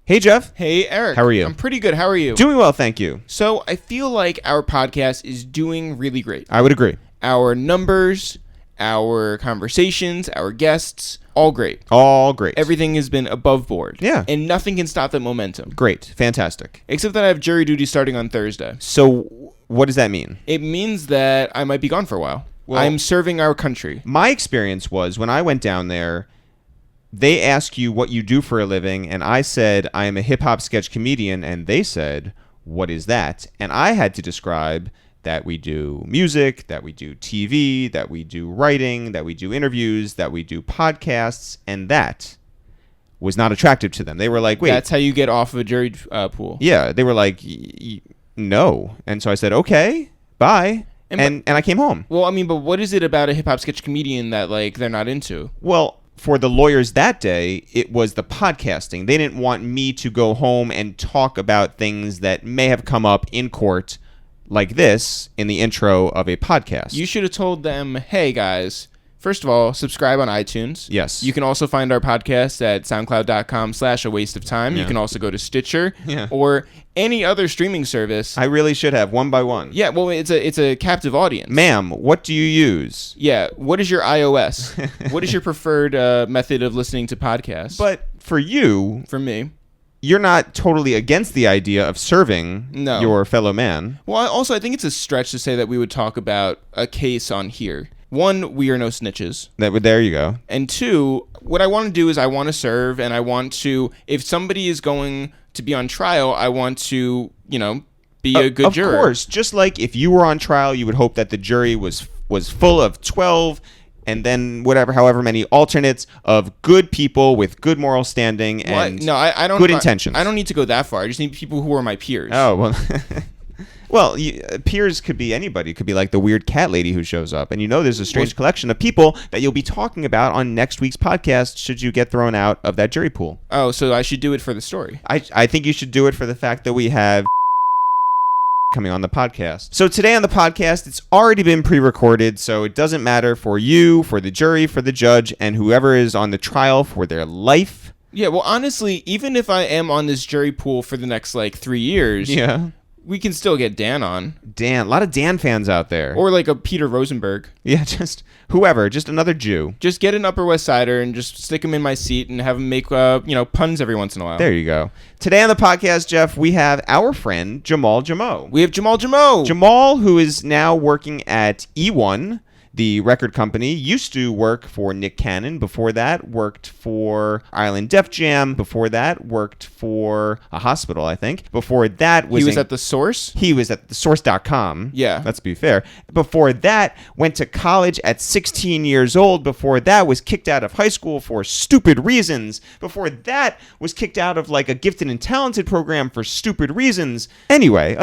Hey, Jeff. Hey, Eric. How are you? I'm pretty good. How are you? Doing well, thank you. So I feel like our podcast is doing really great. I would agree. Our numbers, our conversations, our guests, all great. All great. Everything has been above board. Yeah. And nothing can stop that momentum. Great. Fantastic. Except that I have jury duty starting on Thursday. So what does that mean? It means that I might be gone for a while. Well, I'm serving our country. My experience was when I went down there, they ask you what you do for a living, and I said, I am a hip-hop sketch comedian, and they said, what is that? And I had to describe that we do music, that we do TV, that we do writing, that we do interviews, that we do podcasts, and that was not attractive to them. They were like, wait. That's how you get off of a jury pool. Yeah, they were like, no. And so I said, okay, bye. And I came home. Well, I mean, but what is it about a hip-hop sketch comedian that, like, they're not into? Well, for the lawyers that day, it was the podcasting. They didn't want me to go home and talk about things that may have come up in court like this in the intro of a podcast. You should have told them, hey, guys, first of all, subscribe on iTunes. Yes. You can also find our podcast at soundcloud.com/awasteoftime. Yeah. You can also go to Stitcher Yeah. or any other streaming service. I really should have, one by one. Yeah, well, it's a captive audience. Ma'am, what do you use? Yeah, what is your iOS? What is your preferred method of listening to podcasts? But for you, for me, you're not totally against the idea of serving your fellow man. Well, I think it's a stretch to say that we would talk about a case on here. One, we are no snitches. There you go. And two, what I want to do is I want to serve, and I want to, if somebody is going to be on trial, I want to, be a good juror. Of course. Just like if you were on trial, you would hope that the jury was full of 12 and then however many alternates of good people with good moral standing and I don't, good intentions. I don't need to go that far. I just need people who are my peers. Oh, well... Well, peers could be anybody. It could be like the weird cat lady who shows up. And there's a strange collection of people that you'll be talking about on next week's podcast should you get thrown out of that jury pool. Oh, so I should do it for the story. I think you should do it for the fact that we have coming on the podcast. So today on the podcast, it's already been pre-recorded, so it doesn't matter for you, for the jury, for the judge, and whoever is on the trial for their life. Yeah, well, honestly, even if I am on this jury pool for the next, 3 years... Yeah. We can still get Dan on. Dan. A lot of Dan fans out there. Or like a Peter Rosenberg. Yeah, just whoever. Just another Jew. Just get an Upper West Sider and just stick him in my seat and have him make, puns every once in a while. There you go. Today on the podcast, Jeff, we have our friend Jamal Jimoh. We have Jamal Jimoh. Jamal, who is now working at E1, the record company, used to work for Nick Cannon. Before that, worked for Island Def Jam. Before that, worked for a hospital, I think. Before that He was at The Source? He was at thesource.com. Yeah. Let's be fair. Before that, went to college at 16 years old. Before that, was kicked out of high school for stupid reasons. Before that, was kicked out of a gifted and talented program for stupid reasons. Anyway,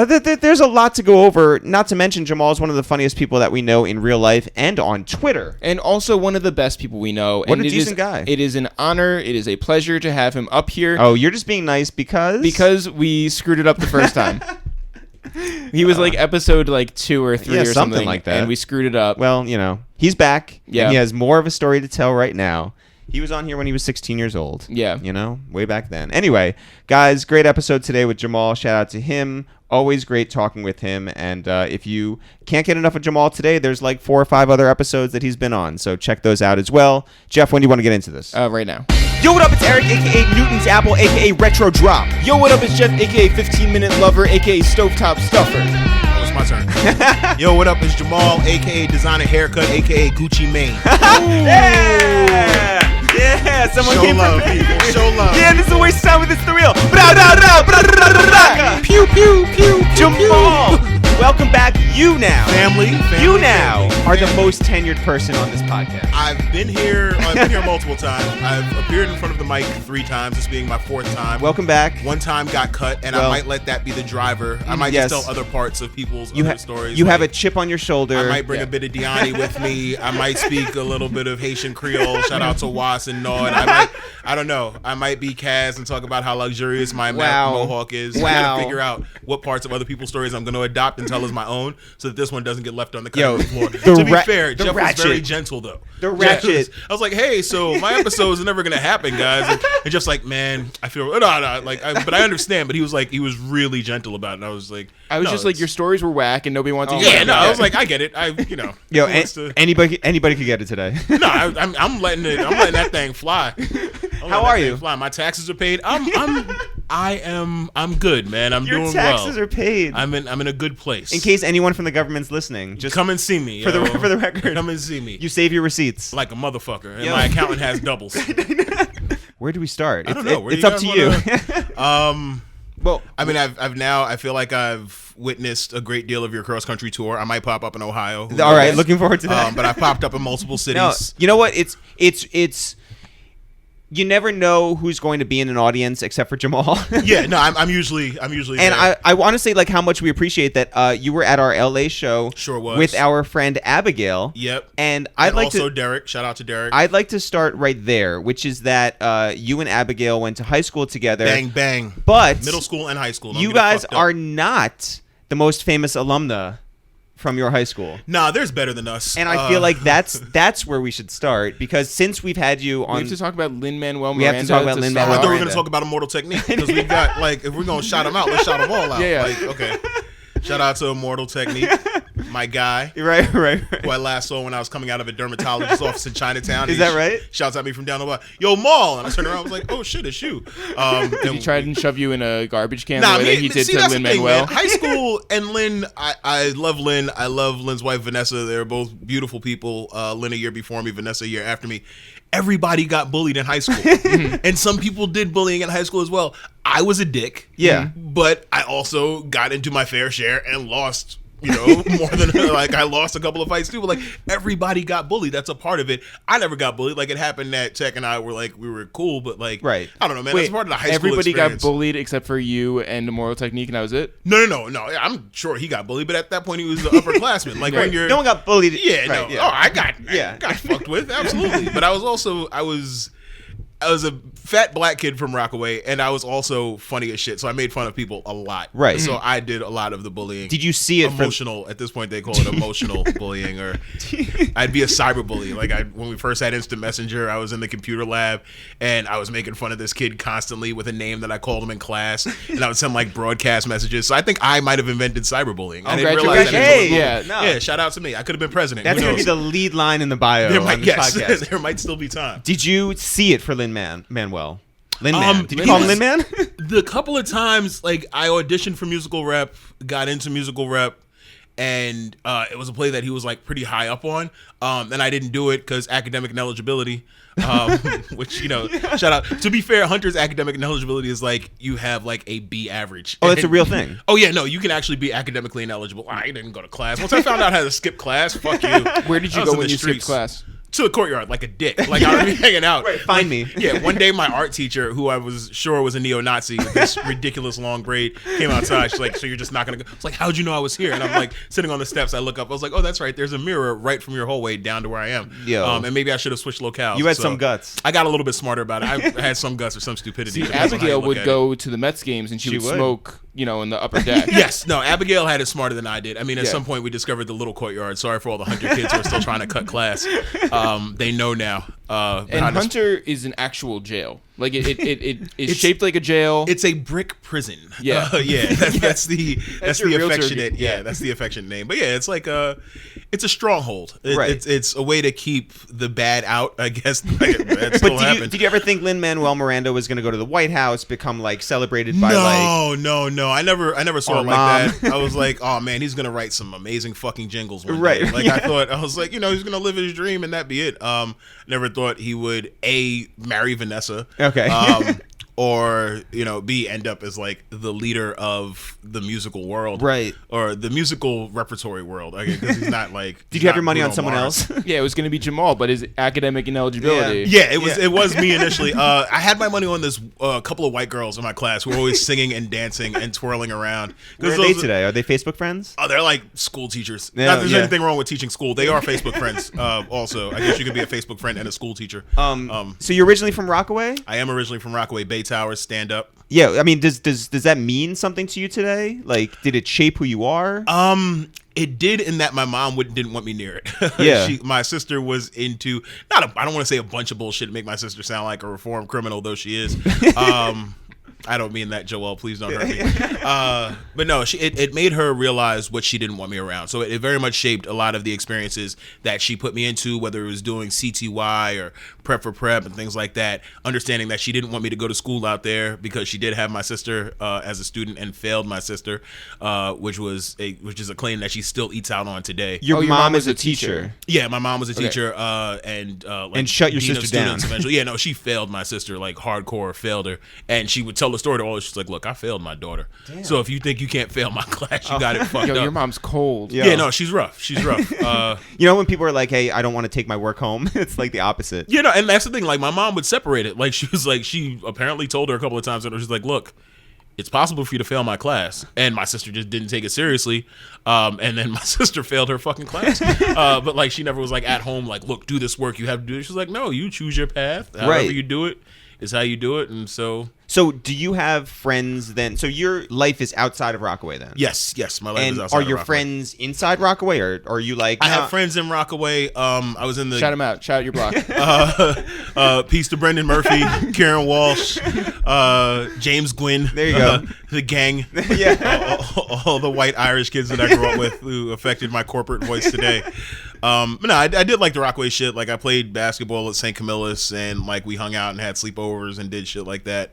there's a lot to go over. Not to mention, Jamal is one of the funniest people that we know in real life and on Twitter. And also one of the best people we know. What a decent guy. It is an honor. It is a pleasure to have him up here. Oh, you're just being nice because? Because we screwed it up the first time. He was episode 2 or 3 or something like that. And we screwed it up. Well, he's back. Yeah. And he has more of a story to tell right now. He was on here when he was 16 years old. Yeah. Way back then. Anyway, guys, great episode today with Jamal. Shout out to him. Always great talking with him. And if you can't get enough of Jamal today, there's 4 or 5 other episodes that he's been on. So check those out as well. Jeff, when do you want to get into this? Right now. Yo, what up? It's Eric, a.k.a. Newton's Apple, a.k.a. Retro Drop. Yo, what up? It's Jeff, a.k.a. 15-Minute Lover, a.k.a. Stovetop Stuffer. Oh, it's my turn. Yo, what up? It's Jamal, a.k.a. Designer Haircut, a.k.a. Gucci Mane. Yeah! Yeah, someone Show came love, prepared. people. Show love. Yeah, this is a waste of time with It's the Real. Pew, pew, pew, Jamal, welcome back. You now. Family. You now are the most tenured person on this podcast. I've been here multiple times. I've appeared in front of the mic 3 times, this being my 4th time. Welcome back. One time got cut, and I might let that be the driver. I might just tell other parts of people's other stories. You have a chip on your shoulder. I might bring a bit of Diani with me. I might speak a little bit of Haitian Creole. Shout out to Was and Nod. I don't know. I might be Kaz and talk about how luxurious my mohawk is. Wow. I gotta figure out what parts of other people's stories I'm going to adopt and tell as my own. so that this one doesn't get left on the cutting room floor. the To be fair, the Jeff ratchet. was very gentle though. The ratchet. I was like, hey, so my episode is never gonna happen, guys. And Jeff's like, man, I feel but I understand. But he was really gentle about it. And I was like, I was just like, your stories were whack and nobody wanted to yeah, hear no, them. I was like, I get it. Yo, who wants to- anybody could get it today. no, I'm letting that thing fly. How are you? Fly. My taxes are paid. I'm good, man. I'm Your doing taxes well. are paid. I'm in a good place. In case anyone from the government's listening, just come and see me for the record. Come and see me. You save your receipts Like a motherfucker, and Yo. my accountant has doubles. Where do we start? I don't know. Where do It's you up guys to you. Well, I mean, I feel like I've witnessed a great deal of your cross country tour. I might pop up in Ohio. Who All right, knows? looking forward to that. But I've popped up in multiple No, cities. you know what? It's you never know who's going to be in an audience except for Jamal. Yeah, no, I'm usually And there. I want to say like how much we appreciate that you were at our LA show Sure was. with our friend Abigail. Yep. And I'd And like also to Derek. Shout out to Derek. I'd like to start right there, which is that you and Abigail went to high school together. Bang bang. But Middle school and high school. Don't you get it guys fucked up. are not the most famous alumna from your high school. Nah, there's better than us. And I feel like that's where we should start, because since we've had you we on, have to talk about Lin-Manuel We have to Miranda. talk about Lin-Manuel I thought we were Miranda. going to talk about Immortal Technique, because we got, like, if we're going to shout them out, let's shout them all out. Yeah. Like, okay. Shout out to Immortal Technique, my guy, right. who I last saw when I was coming out of a dermatologist's office in Chinatown. Is that right? Shouts at me from down the block. Yo, Maul. And I turned around, I was like, oh, shit, it's you. Did he try and shove you in a garbage can Nah, the way that he did see, to that's the thing, Lin-Manuel? man. High school and Lin, I love Lin. I love Lin's wife, Vanessa. They're both beautiful people. Lin a year before me, Vanessa a year after me. Everybody got bullied in high school. And some people did bullying in high school as well. I was a dick. Yeah. But I also got into my fair share and lost, more than, like, I lost a couple of fights too. But, like, everybody got bullied. That's a part of it. I never got bullied. Like, it happened that Tech and I were, like, we were cool, but, like, Right. I don't know, man. Wait, That's part of the high school everybody experience. got bullied except for you and Immortal Technique, and that was it? No. I'm sure he got bullied, but at that point he was the upperclassman. Like when you're No one got bullied. yeah, no. Right, Oh, I got fucked with, absolutely. But I was a fat black kid from Rockaway, and I was also funny as shit. So I made fun of people a lot. Right. So I did a lot of the bullying. Did you see it emotional? At this point, they call it emotional bullying, or I'd be a cyber bully. Like when we first had Instant Messenger, I was in the computer lab, and I was making fun of this kid constantly with a name that I called him in class, and I would send like broadcast messages. So I think I might have invented cyberbullying. I didn't realize that. Hey, until- yeah, no. Yeah, shout out to me. I could have been president. That's Who going to be knows? the lead line in the bio There on might, this yes, podcast. there might still be time. Did you see it for Lin-Manuel? Lin-Man. Did you call him yes. Lin-Man? The couple of times, like, I auditioned for musical rep, got into musical rep, and it was a play that he was, like, pretty high up on, and I didn't do it because academic ineligibility, which, shout out. To be fair, Hunter's academic ineligibility is, like, you have, like, a B average. Oh, that's a real thing. Oh, yeah, no, you can actually be academically ineligible. I didn't go to class. Once I found out how to skip class, fuck you. Where did I you was go in when the you skipped streets. class? To the courtyard like a dick. Like I would be hanging out. Right, find me. Yeah, one day my art teacher, who I was sure was a neo-Nazi with this ridiculous long braid, came outside. She's like, so you're just not going to go? It's like, how'd you know I was here? And I'm like, sitting on the steps, I look up. I was like, oh, that's right. There's a mirror right from your hallway down to where I am. Yo. And maybe I should have switched locales. You had So some guts. I got a little bit smarter about it. I had some guts or some stupidity. See, depends on how you Abigail look would at go to the Mets games and she would would. smoke, in the upper deck. it. Yes. No, Abigail had it smarter than I did. I mean, at Yeah. some point we discovered the little courtyard. Sorry for all the Hunter kids who are still trying to cut class. They know now. And behind us- Hunter is an actual jail. Like it is shaped like a jail. It's a brick prison. Yeah. That's the your realtor affectionate. name. Yeah, that's the affectionate name. But yeah, it's like it's a stronghold. Right. It's a way to keep the bad out. I guess that still But happens. did you ever think Lin-Manuel Miranda was going to go to the White House, become like celebrated by like? No. I never saw Our it like mom. that. I was like, oh man, he's gonna write some amazing fucking jingles one Right, day. Like yeah. I was like, he's gonna live his dream and that be it. Never thought he would marry Vanessa. Okay. Or B, end up as like the leader of the musical world, Right. Or the musical repertory world. Because he's not like. Did you have your money on someone Mars. else? Yeah, it was going to be Jamal, but his academic ineligibility. Yeah, it was me initially. I had my money on this couple of white girls in my class who were always singing and dancing and twirling around. Where are they today? Are they Facebook friends? Oh, they're like school teachers. Yeah, Not that there's yeah. anything wrong with teaching school. They are Facebook friends. Also, I guess you could be a Facebook friend and a school teacher. So you're originally from Rockaway? I am originally from Rockaway, Baytown. Towers stand up. Yeah, I mean, does that mean something to you today? Like, did it shape who you are? It did, in that my mom didn't want me near it. Yeah. My sister was into I don't want to say a bunch of bullshit to make my sister sound like a reformed criminal, though she is. I don't mean that, Joel. Please don't hurt me. But no, it made her realize what she didn't want me around. So it very much shaped a lot of the experiences that she put me into, whether it was doing CTY or prep for prep and things like that. Understanding that she didn't want me to go to school out there because she did have my sister as a student and failed my sister, which is a claim that she still eats out on today. Your mom is a teacher. Yeah, my mom was a teacher, and shut your sister down. Eventually. Yeah, no, she failed my sister, like hardcore failed her, and she would tell the story to all. She's like, "Look, I failed my daughter. Damn. So if you think you can't fail my class, you got it fucked up." Your mom's cold. Yeah, no, she's rough. She's rough. You know when people are like, "Hey, I don't want to take my work home," it's like the opposite. You know, and that's the thing. Like my mom would separate it. Like she apparently told her a couple of times, and she's like, "Look, it's possible for you to fail my class," and my sister just didn't take it seriously. And then my sister failed her fucking class. But like she never was like at home like, "Look, do this work. You have to do it." She's like, "No, you choose your path. However you do it is how you do it." And so do you have friends then? So your life is outside of Rockaway then? Yes, my life is outside of Rockaway. Are your friends inside Rockaway, or are you like? I have friends in Rockaway. I was in the shout them out. Shout out your block. Peace to Brendan Murphy, Karen Walsh, James Gwynn. There you go. The gang. Yeah. All the white Irish kids that I grew up with who affected my corporate voice today. But no, I did like the Rockaway shit. Like I played basketball at St. Camillus, and like we hung out and had sleepovers and did shit like that.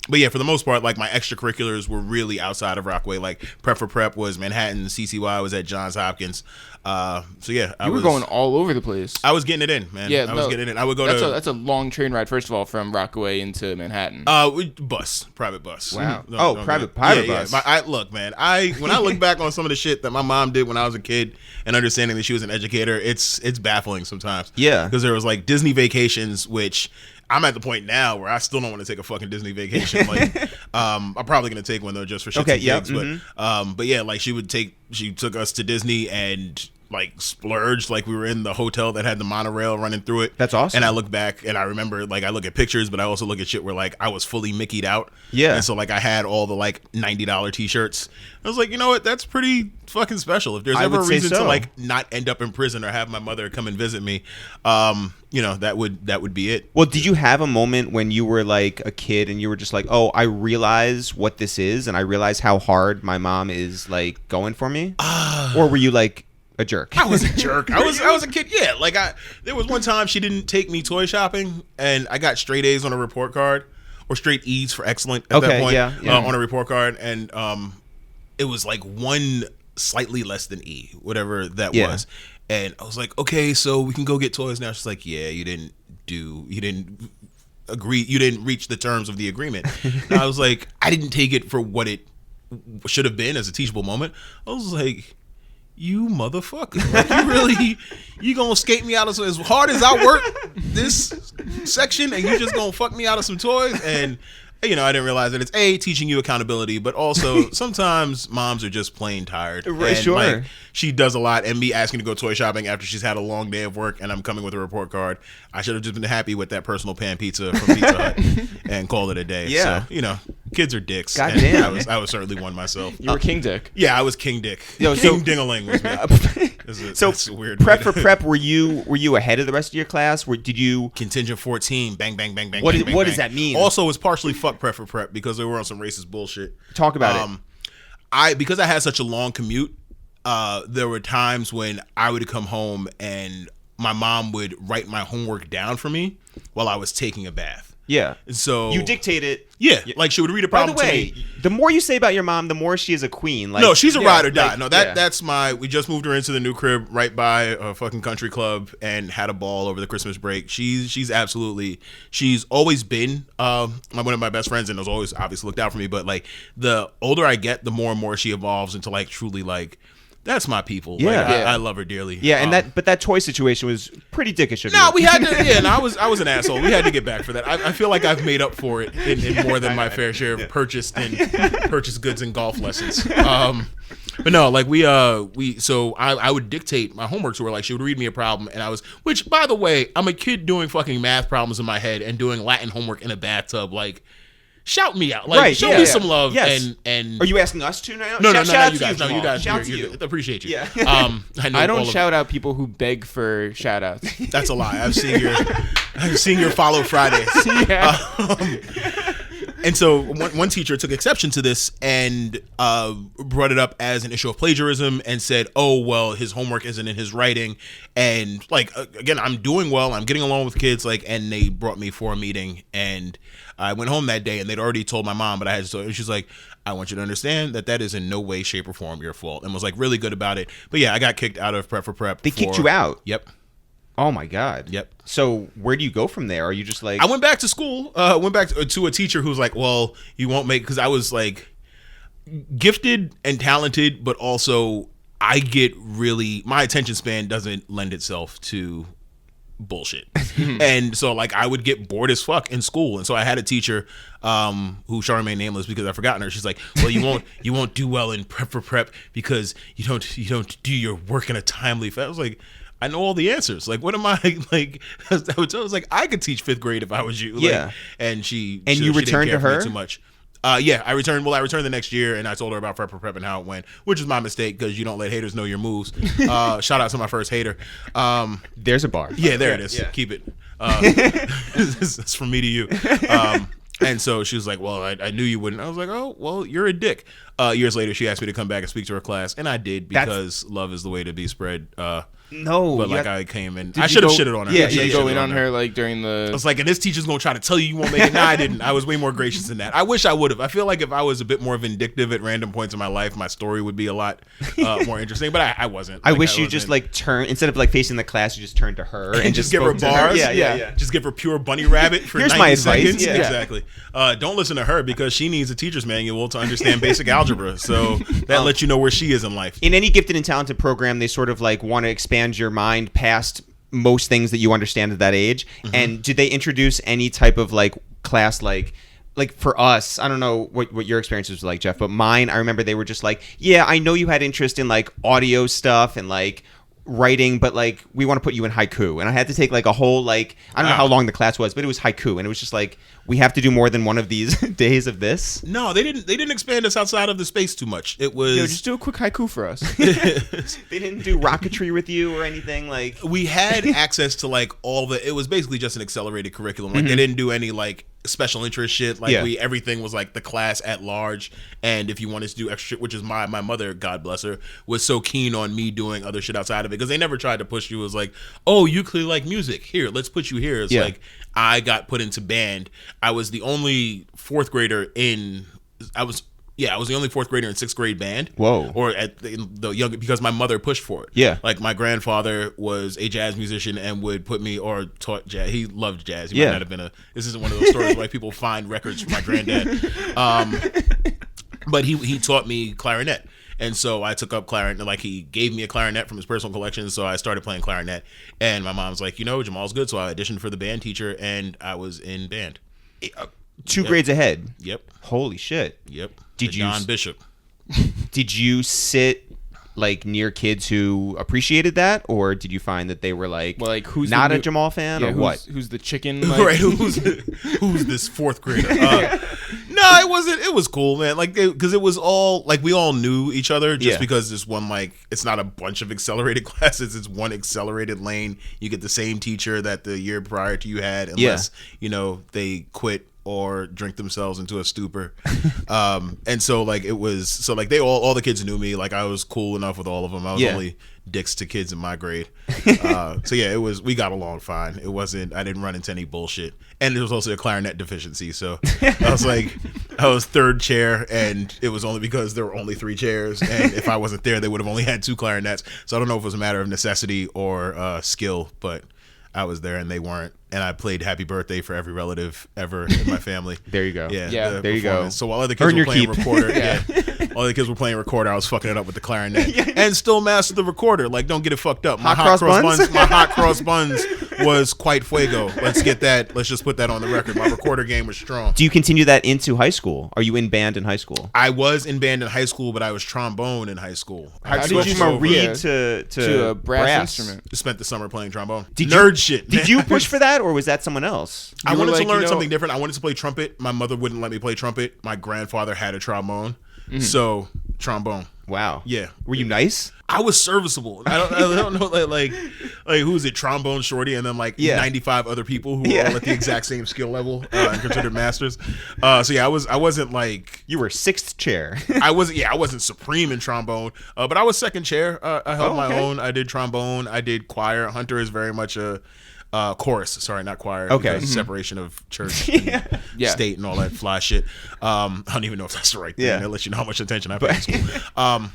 But yeah, for the most part, like my extracurriculars were really outside of Rockaway. Like prep for prep was Manhattan, CCY was at Johns Hopkins. So yeah, you were going all over the place. I was getting it in, man. Yeah, I was getting it in. I would go that's a long train ride. First of all, from Rockaway into Manhattan. Private bus. Wow. Private bus. Look, man. When I look back on some of the shit that my mom did when I was a kid, and understanding that she was an educator, it's baffling sometimes. Yeah, because there was like Disney vacations, which I'm at the point now where I still don't want to take a fucking Disney vacation. Like, I'm probably gonna take one though, just for shits and gigs. Mm-hmm. But yeah, like she took us to Disney and like splurged, like we were in the hotel that had the monorail running through it. That's awesome. And I look back and I remember, like, I look at pictures, but I also look at shit where like I was fully Mickey'd out. Yeah. And so like I had all the like $90 t-shirts. I was like, you know what? That's pretty fucking special. If there's ever a reason to like not end up in prison or have my mother come and visit me, you know, that would be it. Well, did you have a moment when you were like a kid and you were just like, oh, I realize what this is and I realize how hard my mom is like going for me? Or were you like a jerk? I was a jerk. I was a kid. Yeah, like there was one time she didn't take me toy shopping, and I got straight A's on a report card, or straight E's for excellent at that point on a report card, and it was like one slightly less than E, whatever that was, and I was like, okay, so we can go get toys now. She's like, yeah, you didn't agree, you didn't reach the terms of the agreement. And I was like, I didn't take it for what it should have been as a teachable moment. I was like, you motherfucker. Like, you gonna skate me out of as hard as I work this section and you just gonna fuck me out of some toys? And you know, I didn't realize that it's teaching you accountability, but also sometimes moms are just plain tired. Right, and, sure. Like, she does a lot, and me asking to go toy shopping after she's had a long day of work and I'm coming with a report card, I should have just been happy with that personal pan pizza from Pizza Hut and called it a day. Yeah. So, you know, kids are dicks. Goddamn. I was certainly one myself. You were King Dick. Yeah, I was King Dick. Yo, King Dingaling was me. That's weird. Prep for prep, were you ahead of the rest of your class? Did you contingent 14? Bang bang bang bang. What bang, bang, does bang. that mean? Also, it's partially fuck prep for prep because they were on some racist bullshit. Talk about it. Because I had such a long commute, there were times when I would come home and my mom would write my homework down for me while I was taking a bath. Yeah. So you dictate it. Yeah. Like she would read a problem to me. By the way, the more you say about your mom, the more she is a queen. Like, no, she's a ride or die. Like, no, that's we just moved her into the new crib right by a fucking country club and had a ball over the Christmas break. She's always been one of my best friends and has always obviously looked out for me. But like the older I get, the more and more she evolves into like truly like, that's my people. Yeah. Like, I love her dearly. Yeah, and but that toy situation was pretty dickish of you. No, we had to. Yeah, and I was an asshole. We had to get back for that. I feel like I've made up for it in more than my fair share of purchased goods and golf lessons. But no, like so I would dictate my homework to her. Like she would read me a problem, and which by the way, I'm a kid doing fucking math problems in my head and doing Latin homework in a bathtub. Like, shout me out, like show me some love. Yes. And are you asking us to now? No, shout you guys. No, you guys. Shout to you. Appreciate you. Yeah. I don't shout out people who beg for shout outs. That's a lie. I've seen your follow Fridays. Yeah. And so one teacher took exception to this and brought it up as an issue of plagiarism and said, oh, well, his homework isn't in his writing. And like, again, I'm doing well. I'm getting along with kids. Like, and they brought me for a meeting, and I went home that day, and they'd already told my mom, but I had to tell her. And she's like, I want you to understand that is in no way, shape, or form your fault, and was like really good about it. But yeah, I got kicked out of Prep for Prep. They kicked you out? Yep. Oh my God. Yep. So where do you go from there? Are you just like... I went back to school. Went back to a teacher who's like, well, you won't make... Because I was like gifted and talented, but also I get really... My attention span doesn't lend itself to bullshit. And so like I would get bored as fuck in school. And so I had a teacher who shall remain nameless because I've forgotten her. She's like, well, you won't do well in Prep for Prep because you don't do your work in a timely fashion. I was like... I know all the answers. Like, what am I like? I was like, I could teach 5th grade if I was you. Like, yeah. And you didn't returned care to for me her too much. Yeah, I returned. Well, I returned the next year, and I told her about Prep for Prep and how it went, which is my mistake because you don't let haters know your moves. Shout out to my first hater. There's a bar. Yeah, there it is. Yeah. Keep it. It's from me to you. And so she was like, well, I knew you wouldn't. I was like, oh, well, you're a dick. Years later, she asked me to come back and speak to her class, and I did because love is the way to be spread. No, but like I came and I should have shitted on her. Yeah, you go in on her like during the. I was like, and this teacher's gonna try to tell you won't make it. No, I didn't. I was way more gracious than that. I wish I would have. I feel like if I was a bit more vindictive at random points in my life, my story would be a lot more interesting. But I wasn't. I wish you just like turn instead of like facing the class, you just turn to her and just give her bars. Yeah. Just give her pure bunny rabbit for Here's 90 my advice. seconds. Yeah. Exactly. Don't listen to her because she needs a teacher's manual to understand basic algebra. So that lets you know where she is in life. In any gifted and talented program, they sort of like want to expand your mind past most things that you understand at that age. Mm-hmm. And did they introduce any type of like class like for us, I don't know what your experience was like, Jeff, but mine, I remember they were just like, yeah, I know you had interest in like audio stuff and like writing, but like we want to put you in haiku. And I had to take like a whole like I don't know how long the class was, but it was haiku, and it was just like we have to do more than one of these days of this. No, they didn't expand us outside of the space too much. It was just do a quick haiku for us. They didn't do rocketry with you or anything. Like we had access to like it was basically just an accelerated curriculum. Like they didn't do any like special interest shit. Like everything was like the class at large. And if you wanted to do extra shit, which is my mother, God bless her, was so keen on me doing other shit outside of it because they never tried to push you. It was like, oh, you clearly like music. Here, let's put you here. It's like I got put into band. I was the only 4th grader I was the only 4th grader in 6th grade band. Whoa. Or at the young, because my mother pushed for it. Yeah. Like my grandfather was a jazz musician and would put me or taught jazz. He loved jazz. He might not have been this isn't one of those stories where like people find records from my granddad. But he taught me clarinet. And so I took up clarinet. Like he gave me a clarinet from his personal collection. So I started playing clarinet. And my mom's like, Jamal's good. So I auditioned for the band teacher and I was in band. 2 grades ahead. Yep. Holy shit. Yep. Did you John Bishop? Did you sit like near kids who appreciated that, or did you find that they were like, well, like who's not a Jamal fan, or what? Who's the chicken? Like? Right? Who's this 4th grader? No, it wasn't. It was cool, man. Like because it was all like we all knew each other just because this one like it's not a bunch of accelerated classes. It's one accelerated lane. You get the same teacher that the year prior to you had, unless they quit or drink themselves into a stupor. And so like it was like they all the kids knew me. Like I was cool enough with all of them. I was only dicks to kids in my grade. So yeah, we got along fine. It wasn't, I didn't run into any bullshit. And there was also a clarinet deficiency. So I was 3rd chair, and it was only because there were only 3 chairs. And if I wasn't there, they would have only had 2 clarinets. So I don't know if it was a matter of necessity or skill, but I was there and they weren't. And I played Happy Birthday for every relative ever in my family. There you go. Yeah, there you go. So while other kids were playing recorder, while the kids were playing recorder, I was fucking it up with the clarinet and still mastered the recorder. Like, don't get it fucked up. My hot cross buns was quite fuego. Let's just put that on the record. My recorder game was strong. Do you continue that into high school? Are you in band in high school? I was in band in high school, but I was trombone in high school. How I did you from a go reed to a brass instrument? spent the summer playing trombone. Did Shit. Did you push for that, or was that someone else? I You were wanted like, to learn you know- something different. I wanted to play trumpet. My mother wouldn't let me play trumpet. My grandfather had a trombone. So, trombone. Wow. Yeah. Were you nice? I was serviceable. I don't know like who is it? Trombone Shorty, and then 95 other people who were all at the exact same skill level and considered masters. So yeah, I wasn't like You were sixth chair. I wasn't supreme in trombone, but I was second chair. I held my okay. own. I did trombone. I did choir. Hunter is very much a chorus. Sorry, not choir. Okay. because separation of church, and Yeah. state, and all that fly shit. I don't even know if that's the right thing. Yeah. That lets you know how much attention I pay in school.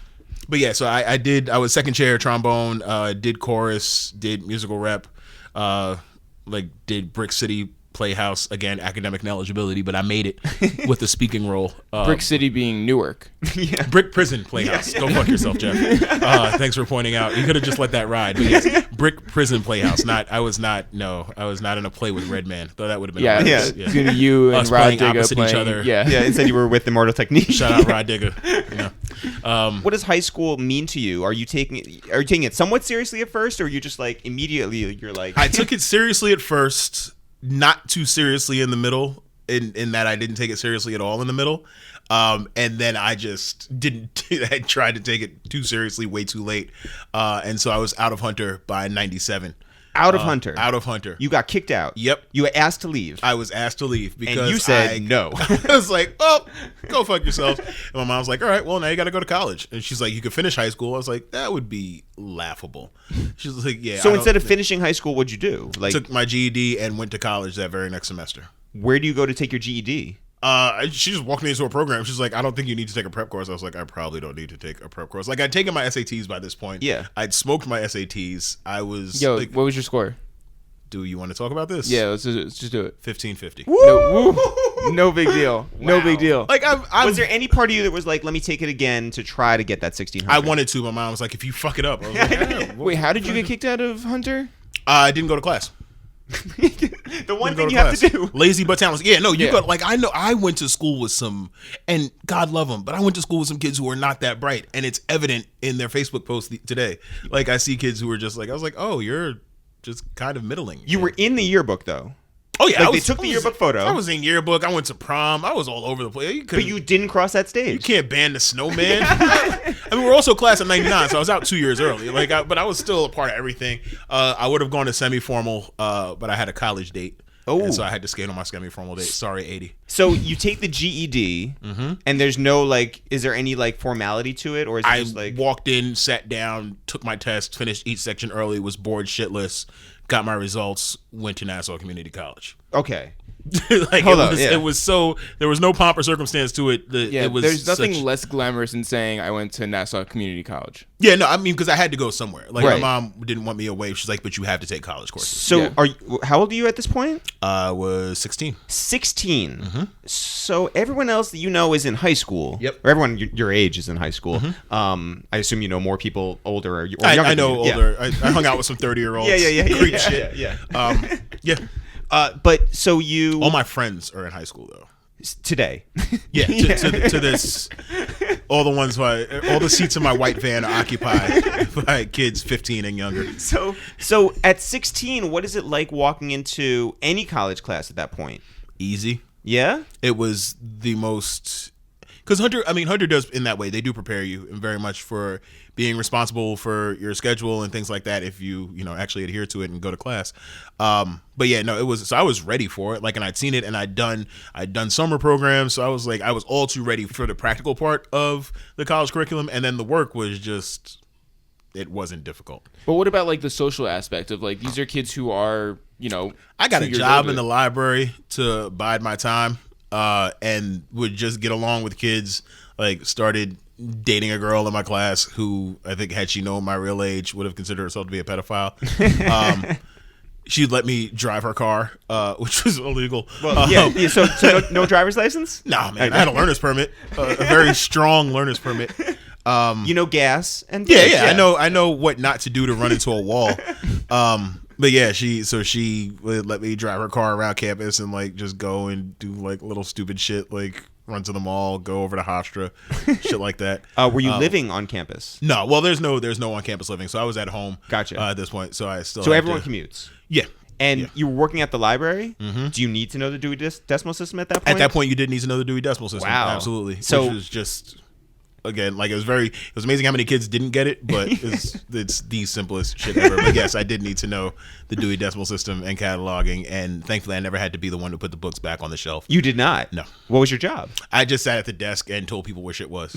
But yeah, so I was second chair trombone, did chorus, did musical rep, did Brick City Playhouse, again, academic ineligibility, but I made it with the speaking role. Brick City being Newark. Brick Prison Playhouse. Go fuck yourself, Jeff. Thanks for pointing out. You could have just let that ride. But yes, Brick Prison Playhouse. I was not in a play with Redman, though that would have been Yeah, hilarious. it's gonna be you and Us Rod playing Digger opposite each playing. other. Yeah. Yeah, instead you were with Immortal Technique. Shout out Rod Digger. You know. What does high school mean to you? Are you taking it somewhat seriously at first, or are you just like immediately you're like I took it seriously at first, not too seriously in the middle, in that I didn't take it seriously at all in the middle. And then I just didn't. I tried to take it too seriously way too late. And so I was out of Hunter by 97. out of Hunter? Out of Hunter. You got kicked out. Yep. You were asked to leave. I was asked to leave because And you said no. I was like, oh, go fuck yourself. And my mom was like, all right, well, now you got to go to college. And she's like, you could finish high school. I was like, that would be laughable. She's like, yeah. So instead of finishing high school, what'd you do? Like, took my GED and went to college that very next semester. where do you go to take your GED? She just walked me into a program. She's like, I don't think you need to take a prep course. I was like, I probably don't need to take a prep course. Like, I'd taken my SATs by this point. Yeah. I'd smoked my SATs. I was Yo, like, what was your score? do you want to talk about this? Yeah, let's just do it. 1550. No big deal. No big deal. Like, Was there any part of you that was like, let me take it again to try to get that 1600? I wanted to. My mom was like, if you fuck it up. I was like, yeah, Wait, how did you get kicked out of Hunter? I didn't go to class. The one Go thing to you have class. to do. Lazy but talentless. Yeah, no, you Yeah. got like I know I went to school with some, and God love them, but I went to school with some kids who are not that bright, and it's evident in their Facebook posts today. Like I see kids who are just like, I was like, oh, you're just kind of middling. You were in the yearbook though. Oh yeah, Like, I they was- took the I was- yearbook photo. I was in yearbook. I went to prom. I was all over the place. But you didn't cross that stage. You can't ban the snowman. I mean, we're also class of '99, so I was out 2 years early. Like, but I was still a part of everything. I would have gone to semi-formal, but I had a college date. Oh. And so I had to skate on my semi-formal date. Sorry, 80. So you take the GED, and there's no like, is there any like formality to it, or is it I just like? walked in, sat down, took my test, finished each section early, was bored shitless, got my results, went to Nassau Community College. Okay. Like Hold it on, was, yeah. it was so there was no pomp or circumstance to it. Yeah, It was there's nothing such- less glamorous than saying I went to Nassau Community College. Yeah, no, I mean because I had to go somewhere. Like Right. my mom didn't want me away. She's like, "But you have to take college courses." So Yeah. are you, how old are you at this point? I was 16. 16. So everyone else that you know is in high school. Yep. Or everyone your age is in high school. I assume you know more people older or younger. I than know you. Yeah. older. I hung out with some 30-year-olds. Creep yeah, shit. yeah. Yeah. But so you All my friends are in high school though. today. Yeah. To this, all the ones all the seats in my white van are occupied by kids 15 and younger. So at 16, what is it like walking into any college class at that point? Easy. Yeah. It was the most. Because Hunter does in that way. They do prepare you very much for being responsible for your schedule and things like that if you actually adhere to it and go to class. But yeah, no, it was. So I was ready for it. Like, and I'd seen it, and I'd done summer programs. So I was like, I was all too ready for the practical part of the college curriculum, and then the work was just. It wasn't difficult. But what about like the social aspect of like these are kids who are I got 2 a years job older. in the library to bide my time, and would just get along with kids. Like, started dating a girl in my class who I think, had she known my real age, would have considered herself to be a pedophile. She'd let me drive her car, which was illegal. Yeah. So no driver's license? Nah, man, I had a learner's permit, a very strong learner's permit. You know gas and Yeah. I know what not to do to run into a wall. But yeah, she would let me drive her car around campus and like just go and do like little stupid shit, like run to the mall, go over to Hofstra, shit like that. Were you living on campus? No, well, there's no on campus living, so I was at home. Gotcha. At this point, so I still. So everyone commutes. Yeah. And you were working at the library. Mm-hmm. Do you need to know the Dewey Decimal System at that point? At that point, you did need to know the Dewey Decimal System. Wow. Absolutely. So which was just. Again, like it was amazing how many kids didn't get it, but it's the simplest shit ever. But yes, I did need to know the Dewey Decimal System and cataloging, and thankfully I never had to be the one to put the books back on the shelf. You did not? No. What was your job? I just sat at the desk and told people where shit was.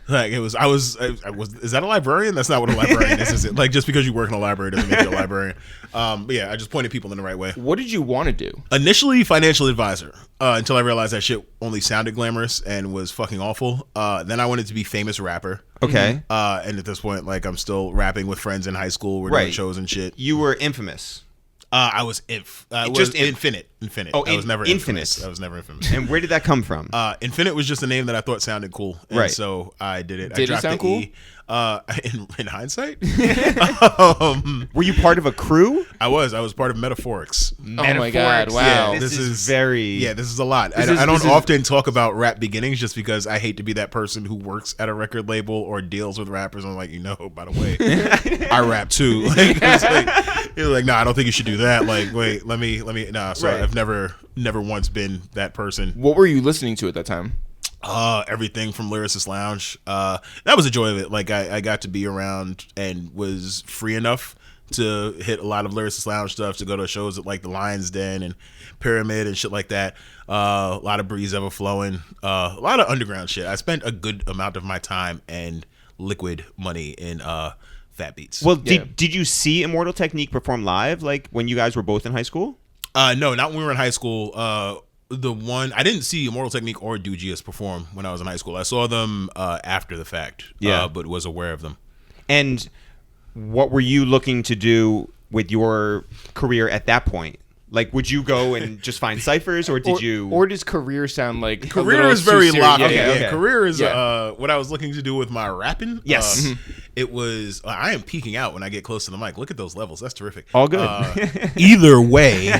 Like is that a librarian? That's not what a librarian is it? Like just because you work in a library doesn't make you a librarian. But yeah, I just pointed people in the right way. What did you want to do? Initially, financial advisor, until I realized that shit only sounded glamorous and was fucking awful. Then I wanted to be famous rapper. Okay. And at this point, like I'm still rapping with friends in high school. We're doing shows and shit. You were infamous. I was Infinite. Oh, I was never Infinite. infamous. I was never infamous. And where did that come from? Infinite was just a name that I thought sounded cool, and so I did it. Did I it sound cool? In hindsight, Were you part of a crew? I was part of Metaphorics. Oh my god! Wow. Yeah, this is very. Yeah, this is a lot. I don't often talk about rap beginnings just because I hate to be that person who works at a record label or deals with rappers. I'm like, by the way, I rap too. Like, you're like, no, I don't think you should do that. Like, wait, let me. Nah, so I've never once been that person. What were you listening to at that time? Everything from Lyricist Lounge. That was a joy of it. Like I got to be around and was free enough to hit a lot of Lyricist Lounge stuff, to go to shows at like the Lion's Den and Pyramid and shit like that. A lot of Breeze Ever Flowing. A lot of underground shit. I spent a good amount of my time and liquid money in Fat Beats. Well, did you see Immortal Technique perform live, like when you guys were both in high school? No, not when we were in high school. I didn't see Immortal Technique or Dugius perform when I was in high school. I saw them after the fact, but was aware of them. And what were you looking to do with your career at that point? Like, would you go and just find ciphers, or did you? Or does career sound like career is very locked? Okay. Career is what I was looking to do with my rapping. Yes, it was. I am peeking out when I get close to the mic. Look at those levels. That's terrific. All good. Either way,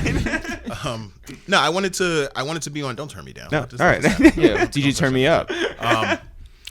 no, I wanted to be on. Don't turn me down. No, all right. Yeah, DJ, turn me up.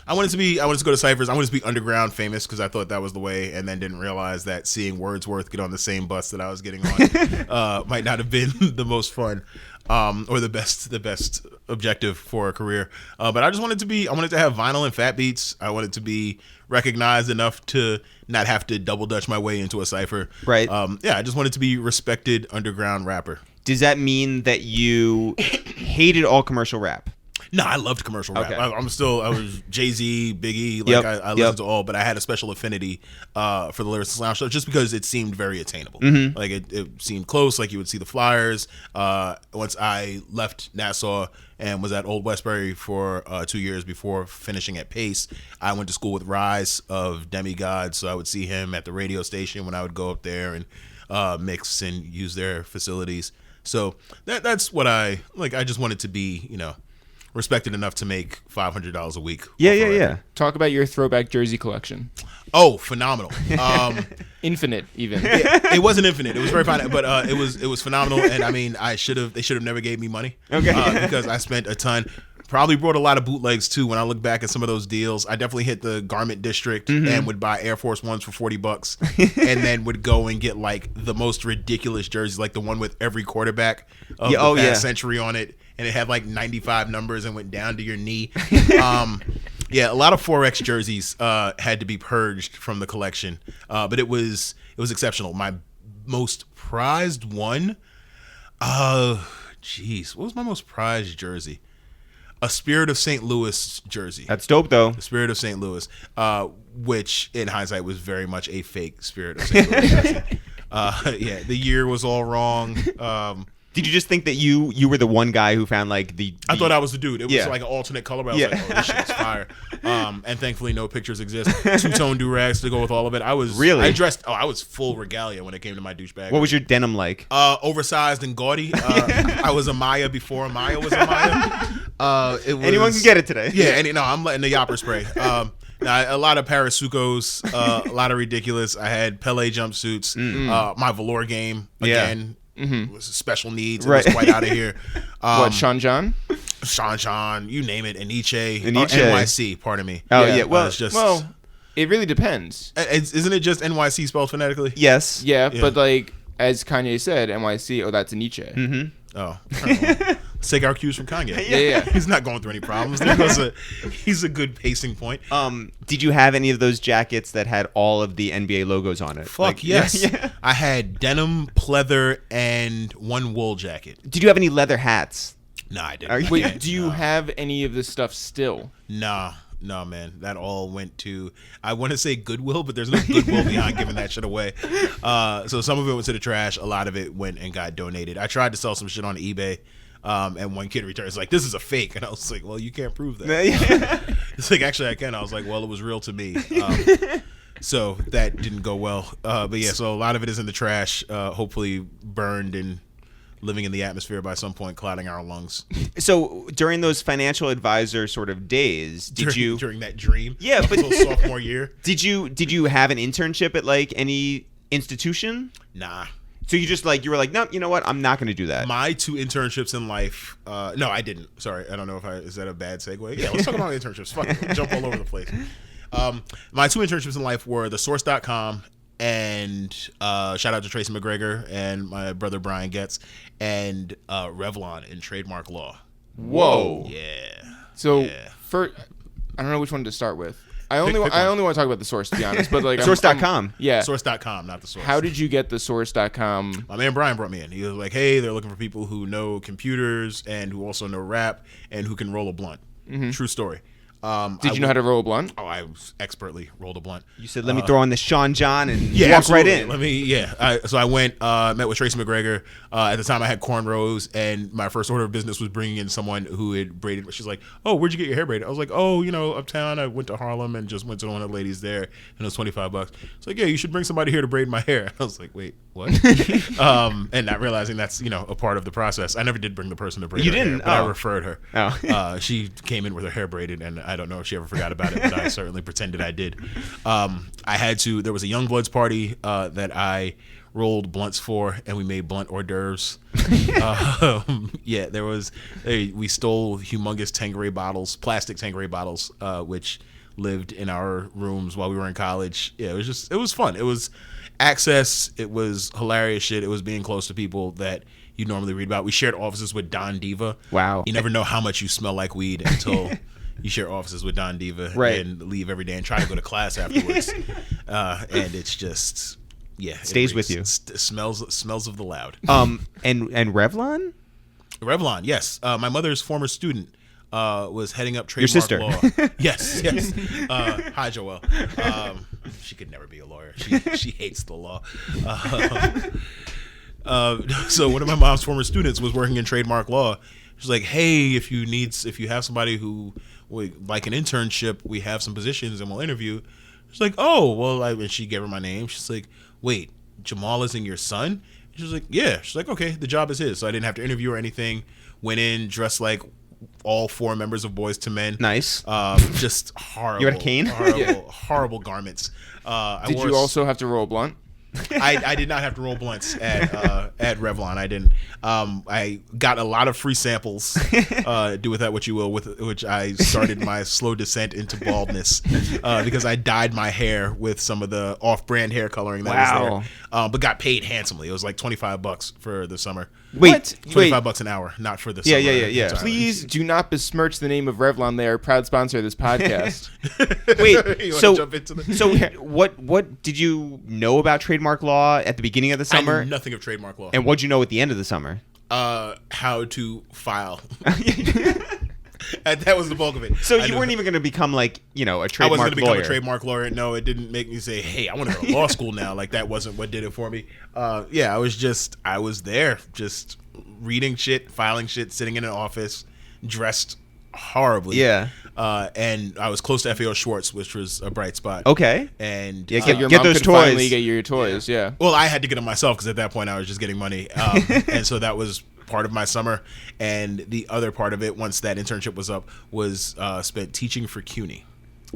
I wanted to go to ciphers. I wanted to be underground famous because I thought that was the way, and then didn't realize that seeing Wordsworth get on the same bus that I was getting on might not have been the most fun or the best objective for a career. But I wanted to have vinyl and Fat Beats. I wanted to be recognized enough to not have to double dutch my way into a cipher. Right. I just wanted to be respected underground rapper. Does that mean that you hated all commercial rap? No, I loved commercial rap. Okay. I was Jay-Z, Biggie. Like I listened to all, but I had a special affinity for the Lyricist Lounge stuff just because it seemed very attainable. Mm-hmm. Like it seemed close. Like you would see the flyers. Once I left Nassau and was at Old Westbury for 2 years before finishing at Pace, I went to school with Rise of Demigod, so I would see him at the radio station when I would go up there and mix and use their facilities. So that's what I like. I just wanted to be, respected enough to make $500 a week. Yeah. Talk about your throwback jersey collection. Oh, phenomenal. Infinite, even. It wasn't infinite. It was very fine, but it was phenomenal. And I mean, they should have never gave me money. Okay. Because I spent a ton. Probably brought a lot of bootlegs too. When I look back at some of those deals, I definitely hit the garment district and would buy Air Force Ones for $40, and then would go and get like the most ridiculous jerseys, like the one with every quarterback of the past century on it, and it had like 95 numbers and went down to your knee. A lot of 4X jerseys had to be purged from the collection, but it was exceptional. My most prized one, what was my most prized jersey? A Spirit of St. Louis jersey. That's dope, though. The Spirit of St. Louis, which in hindsight was very much a fake Spirit of St. Louis jersey. The year was all wrong. Did you just think that you were the one guy who found like the I thought I was the dude. It was like an alternate color, but I was like, oh, this shit's fire. And thankfully no pictures exist. Two-tone do-rags to go with all of it. I was full regalia when it came to my douchebag. What was your denim like? Oversized and gaudy. I was a Maya before Maya was a Maya. Anyone can get it today. Yeah, I'm letting the yapper spray. A lot of Parasucos, a lot of ridiculous. I had Pele jumpsuits. My velour game again was special needs. Right. It was quite out of here. What, Sean John? Sean, you name it. Aniche. NYC. Pardon me. Oh yeah. Well, it's just it really depends. Isn't it just NYC spelled phonetically? Yes. Yeah, but like as Kanye said, NYC. Oh, that's Aniche. Mm-hmm. Oh. Let's take our cues from Kanye. Yeah. He's not going through any problems. He's a good pacing point. Did you have any of those jackets that had all of the NBA logos on it? Fuck yes. Yeah. I had denim, pleather, and one wool jacket. Did you have any leather hats? No, I didn't. Wait, do you have any of this stuff still? Nah. No, man. That all went to, I want to say Goodwill, but there's no Goodwill behind giving that shit away. So some of it went to the trash. A lot of it went and got donated. I tried to sell some shit on eBay. And one kid returns like, this is a fake. And I was like, well, you can't prove that. It's like, actually, I can. I was like, well, it was real to me. So that didn't go well. But yeah, so a lot of it is in the trash, hopefully burned and living in the atmosphere by some point, clouding our lungs. So during those financial advisor sort of days, during that dream? Yeah, but sophomore year. Did you have an internship at like any institution? Nah. So you were like, no, you know what? I'm not going to do that. My 2 internships in life. No, I didn't. Sorry, I don't know is that a bad segue? Yeah, let's talk about internships. Fuck it, jump all over the place. My 2 internships in life were thesource.com and shout out to Tracy McGregor and my brother Brian Getz and Revlon in trademark law. Whoa. Yeah. So I don't know which one to start with. I only want to talk about the source, to be honest. But like source.com. Yeah. Source.com, not the source. How did you get the source.com? My man Brian brought me in. He was like, hey, they're looking for people who know computers and who also know rap and who can roll a blunt. Mm-hmm. True story. Did you know how to roll a blunt? Oh, I expertly rolled a blunt. You said, let me throw on the Sean John and walk absolutely. right in. So I went, met with Tracy McGregor. At the time I had cornrows, and my first order of business was bringing in someone who had braided. She's like, oh, where'd you get your hair braided? I was like, oh, uptown. I went to Harlem and just went to one of the ladies there, and it was $25. It's like, yeah, you should bring somebody here to braid my hair. I was like, wait, what? And not realizing that's, a part of the process. I never did bring the person to braid her hair, but I referred her. Oh. She came in with her hair braided, and I don't know if she ever forgot about it, but I certainly pretended I did. There was a Young Bloods party that I rolled blunts for, and we made blunt hors d'oeuvres. We stole humongous Tanqueray bottles, plastic Tanqueray bottles, which lived in our rooms while we were in college. Yeah, it was fun. It was access. It was hilarious shit. It was being close to people that you normally read about. We shared offices with Don Diva. Wow. You never know how much you smell like weed until you share offices with Don Diva and leave every day and try to go to class afterwards. And it's just, stays with you. Smells of the loud. And Revlon? Revlon, yes. My mother's former student was heading up trademark law. Your sister? Yes. Hi, Joelle. She could never be a lawyer. She hates the law. So one of my mom's former students was working in trademark law. She's like, hey, if you have somebody who would like an internship, we have some positions and we'll interview. She's like, oh, well, and she gave her my name. She's like, wait, Jamal isn't your son? She's like, yeah. She's like, okay, the job is his. So I didn't have to interview or anything. Went in dressed like all 4 members of Boys to Men. Nice. Just horrible. You had a cane? Horrible garments. Did you also have to roll a blunt? I did not have to roll blunts at Revlon. I didn't. I got a lot of free samples. Do with that what you will. With which I started my slow descent into baldness because I dyed my hair with some of the off-brand hair coloring that was there. But got paid handsomely. It was like $25 for the summer. Wait, $25 an hour, not for the summer. Yeah. Please do not besmirch the name of Revlon. They are a proud sponsor of this podcast. What did you know about trademark law at the beginning of the summer? I knew nothing of trademark law. And what'd you know at the end of the summer? How to file. That was the bulk of it. So you weren't even going to become like, a trademark lawyer. I wasn't going to become a trademark lawyer. No, it didn't make me say, hey, I want to go to law school now. Like that wasn't what did it for me. I was there just reading shit, filing shit, sitting in an office, dressed horribly. Yeah. And I was close to FAO Schwartz, which was a bright spot. Okay. And your mom those could toys. Finally get your toys. Yeah. Well, I had to get them myself because at that point I was just getting money. And so that was part of my summer. And the other part of it, once that internship was up, was spent teaching for CUNY.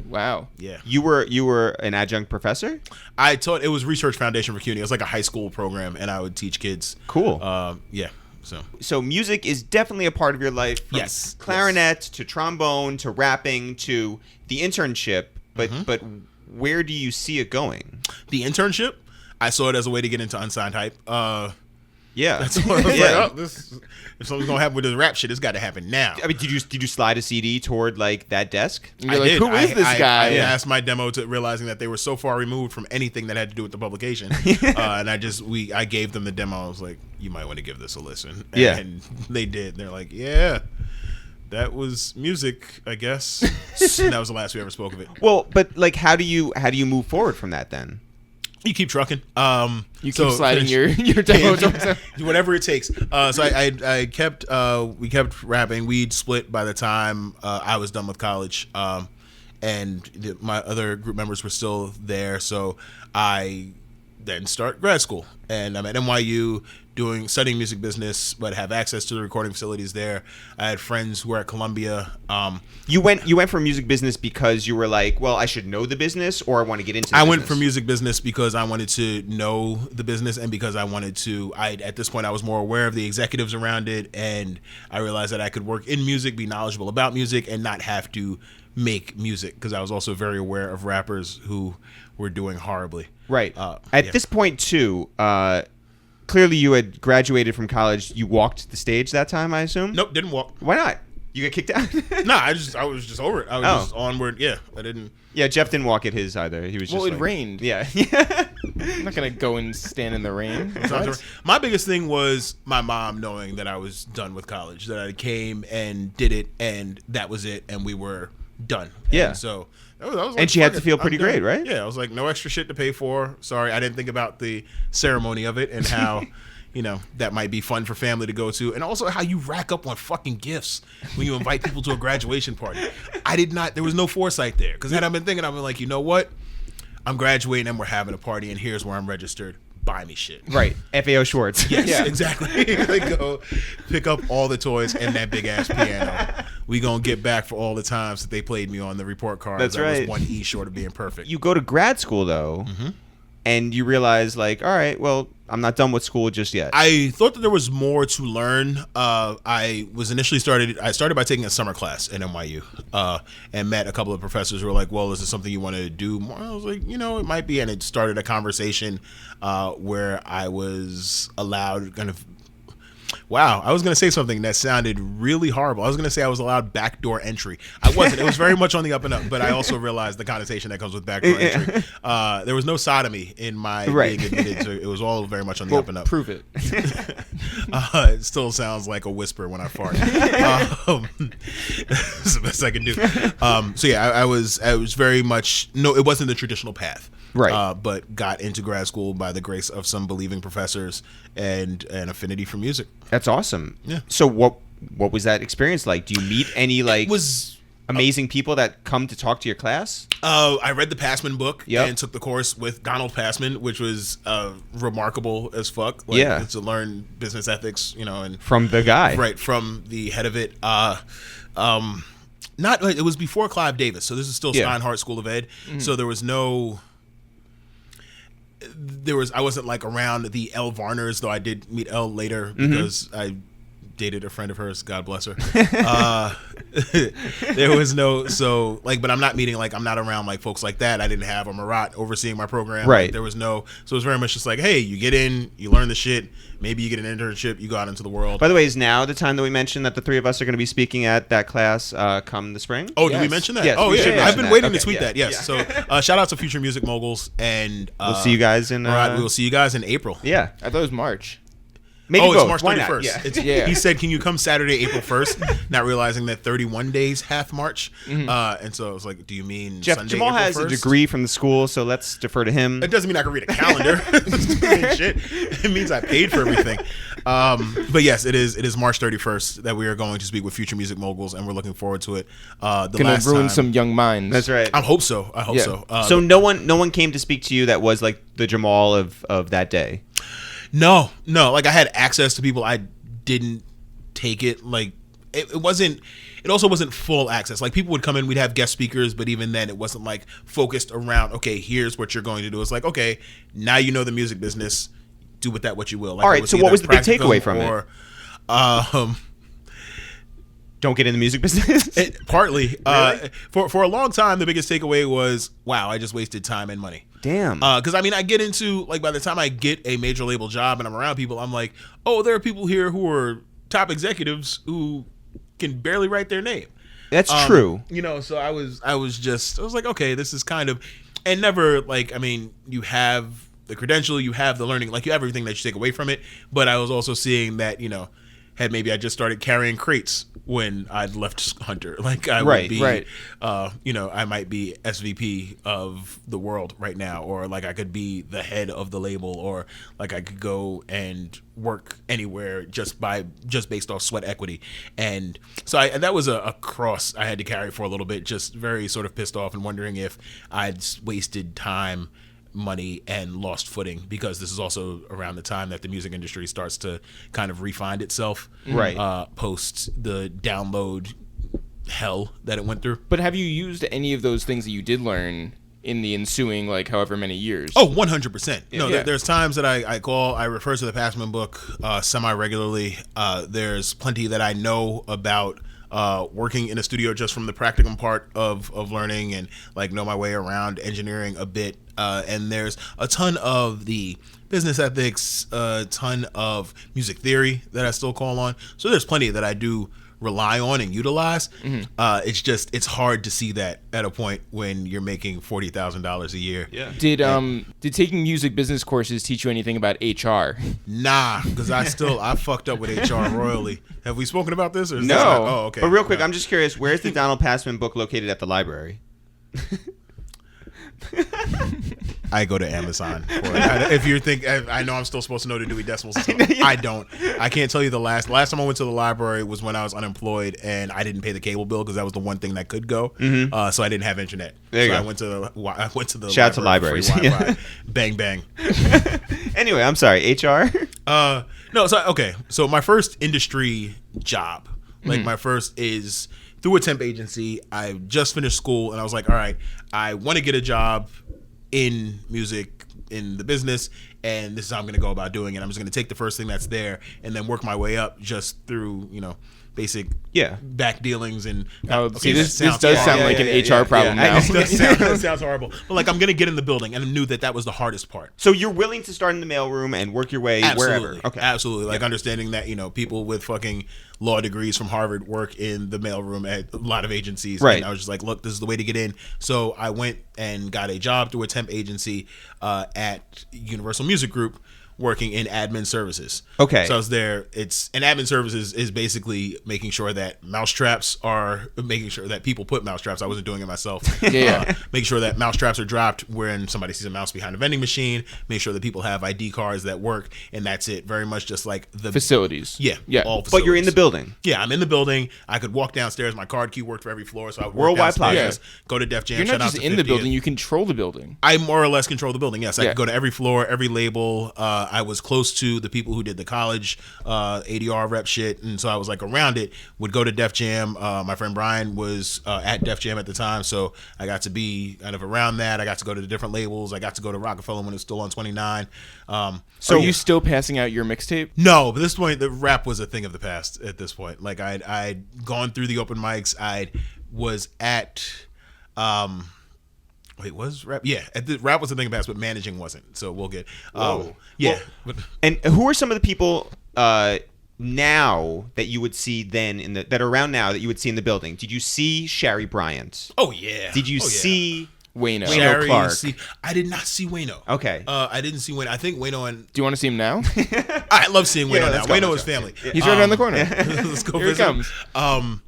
Wow. Yeah. You were an adjunct professor? I taught, it was Research Foundation for CUNY. It was like a high school program, and I would teach kids. Cool. Yeah. So music is definitely a part of your life. From Yes. clarinet to trombone to rapping to the internship. But where do you see it going? The internship, I saw it as a way to get into unsigned hype. Yeah. That's what I was like, oh, if something's gonna happen with this rap shit, it's got to happen now. I mean, did you slide a CD toward like that desk? You're like, who is this guy? I asked my demo to realizing that they were so far removed from anything that had to do with the publication, and I gave them the demo. I was like, you might want to give this a listen. And they did. They're like, yeah, that was music, I guess. And that was the last we ever spoke of it. Well, but like, how do you move forward from that then? You keep trucking. You keep sliding your demo towards them. Whatever it takes. So we kept rapping. We'd split by the time I was done with college, and my other group members were still there. So I then start grad school, and I'm at NYU studying music business, but have access to the recording facilities there. I had friends who were at Columbia. You went for music business because you were like, well, I should know the business, or I want to get into the I business. went for music business because I wanted to know the business, and because I wanted to, at this point I was more aware of the executives around it, and I realized that I could work in music, be knowledgeable about music, and not have to make music, because I was also very aware of rappers who were doing horribly. Right. At this point too, clearly you had graduated from college. You walked the stage that time, I assume? Nope, didn't walk. Why not? You get kicked out? No, I was just over it. I was just onward. Yeah, I didn't. Yeah, Jeff didn't walk at his either. He was just Well, it like, rained. Yeah. I'm not going to go and stand in the rain. My biggest thing was my mom knowing that I was done with college, that I came and did it, and that was it, and we were done. Yeah. And so that was like, and she had to fuck it, feel pretty I'm done. great, right? Yeah, I was like, no extra shit to pay for. Sorry, I didn't think about the ceremony of it and how, that might be fun for family to go to. And also how you rack up on fucking gifts when you invite people to a graduation party. There was no foresight there. Because had I been thinking, I'd been like, you know what? I'm graduating and we're having a party, and here's where I'm registered. Buy me shit. Right. FAO Schwartz. Yes, Yeah. exactly. They go pick up all the toys and that big ass piano. We gonna get back for all the times that they played me on the report card. That's that right. was one E short of being perfect. You go to grad school though, and you realize like, all right, well, I'm not done with school just yet. I thought that there was more to learn. I started by taking a summer class at NYU, and met a couple of professors who were like, well, is this something you want to do more? I was like, it might be. And it started a conversation where I was allowed I was going to say something that sounded really horrible. I was going to say I was allowed backdoor entry. I wasn't. It was very much on the up and up, but I also realized the connotation that comes with backdoor entry. There was no sodomy in my being admitted to. It was all very much on the up and up. Prove it. It still sounds like a whisper when I fart. That's the best I can do. So yeah, I was very much, it wasn't the traditional path. Right. But got into grad school by the grace of some believing professors and an affinity for music. That's awesome. Yeah. So what was that experience like? Do you meet any amazing people that come to talk to your class? I read the Passman book Yep. and took the course with Donald Passman, which was remarkable as fuck. Yeah. To learn business ethics, and From the guy. right from the head of it. It was before Clive Davis, so this is still Steinhardt School of Ed. So there was no. I wasn't like around the Elle Varners, though I did meet Elle later because I dated a friend of hers, God bless her. There was but I'm not meeting, I'm not around folks like that. I didn't have a Marat overseeing my program. Right. There was so it was very much just like, hey, you get in, you learn the shit, maybe you get an internship, you go out into the world. By the way, is now the time that we mentioned that the three of us are going to be speaking at that class come the spring? Oh, did we Yes. mention that? Yes, Oh, we yeah. should I've mention been that. waiting Okay, to tweet yeah, that. Yes. yeah. So shout out to Future Music Moguls, and We'll see you guys in... Marat, we will see you guys in April. Yeah. I thought it was March. Maybe It's both. March Why 31st. not? Yeah. Yeah. He said, can you come Saturday, April 1st? Not realizing that 31 days, half March. And so I was like, do you mean Jeff, Sunday, Jamal April has 1st? a degree from the school, so let's defer to him. It doesn't mean I can read a calendar. Shit. It means I paid for everything. But yes, it is March 31st that we are going to speak with Future Music Moguls, and we're looking forward to it. Gonna ruin some young minds. That's right. I hope so. Yeah. So. So no one came to speak to you that was like the Jamal of that day? No. I had access to people. I didn't take it. It wasn't. it also wasn't full access. Like people would come in, we'd have guest speakers, but even then it wasn't like focused around, okay, here's what you're going to do. It's like, okay, now you know the music business, do with that what you will. Like, all right, so what was the big takeaway from it? Don't get in the music business? Partly. Really? For a long time, the biggest takeaway was, wow, I just wasted time and money. Damn. Because, I mean, I get into, like, by the time I get a major label job and I'm around people, I'm like, oh, there are people here who are top executives who can barely write their name. That's true. You know, so I was like, okay, this is kind of, and never, like, I mean, you have the credential, you have the learning, like, you have everything that you take away from it. But I was also seeing that, you know, had maybe I just started carrying crates when I'd left Hunter. Like I would be, you know, I might be SVP of the world right now, or like I could be the head of the label, or like I could go and work anywhere just based off sweat equity. And so that was a cross I had to carry for a little bit, just very sort of pissed off and wondering if I'd wasted time, money, and lost footing, because this is also around the time that the music industry starts to kind of refine itself, right? Post the download hell that it went through. But have you used any of those things that you did learn in the ensuing, like, however many years? Oh, 100%. No, Yeah. there's times that I refer to the Passman book semi-regularly. There's plenty that I know about working in a studio just from the practicum part of learning, and like know my way around engineering a bit. And there's a ton of the business ethics, a ton of music theory that I still call on. So there's plenty that I do rely on and utilize. It's just, it's hard to see that at a point when you're making $40,000 a year. Yeah. Did taking music business courses teach you anything about HR? Nah, because I fucked up with HR royally. Have we spoken about this? Or is No. this not? Oh, okay. But real quick, I'm just curious, where's the Donald Passman book located at the library? I go to Amazon. If you think, I know I'm still supposed to know the Dewey Decimals and stuff. I don't. I can't tell you the last time I went to the library was when I was unemployed and I didn't pay the cable bill because that was the one thing that could go. So I didn't have internet. There you so go. I went to the Shout out to library for libraries. free Wi-Fi. Bang bang. Anyway, I'm sorry, HR? No, so okay. So my first industry job, like my first is through a temp agency. I just finished school and I was like, all right, I want to get a job in music, in the business, and this is how I'm going to go about doing it. I'm just going to take the first thing that's there and then work my way up just through, you know, basic back dealings and See, this does sound like an HR problem now. That sounds horrible. But like, I'm going to get in the building, and I knew that was the hardest part. So you're willing to start in the mailroom and work your way wherever? Okay. Absolutely. Like understanding that, you know, people with fucking law degrees from Harvard work in the mailroom at a lot of agencies. Right. And I was just like, look, this is the way to get in. So I went and got a job through a temp agency at Universal Music Group, working in admin services. Okay. So I was there. And admin services is basically making sure that making sure that people put mousetraps. I wasn't doing it myself. Making sure that mousetraps are dropped when somebody sees a mouse behind a vending machine. Make sure that people have ID cards that work, and that's it. Very much just like the facilities. Yeah. All facilities. But you're in the building. Yeah, I'm in the building. I could walk downstairs. My card key worked for every floor, so I would walk Worldwide downstairs, Plaza. go to Def Jam. You're not shout out just to in the 50th. building, you control the building. I more or less control the building. Yes, I could go to every floor, every label. I was close to the people who did the college ADR rep shit, and so I was like around it. Would go to Def Jam. My friend Brian was at Def Jam at the time, so I got to be kind of around that. I got to go to the different labels. I got to go to Rockefeller when it was still on 29. So are you still passing out your mixtape? No, but at this point, the rap was a thing of the past. At this point, like I'd gone through the open mics. I was at. Wait, was rap? Yeah, rap was a thing of the past, but managing wasn't. So we'll get. Yeah. Well, and who are some of the people now that you would see then that are around now that you would see in the building? Did you see Shari Bryant? Oh yeah. Did you see Wayno? Shari, Clark? I did not see Wayno. Okay. I didn't see Wayno. I think Wayno and Do you want to see him now? I love seeing Wayno now. let's go, Wayno let's is go. family. He's right around the corner. Let's go Here he visit him. comes.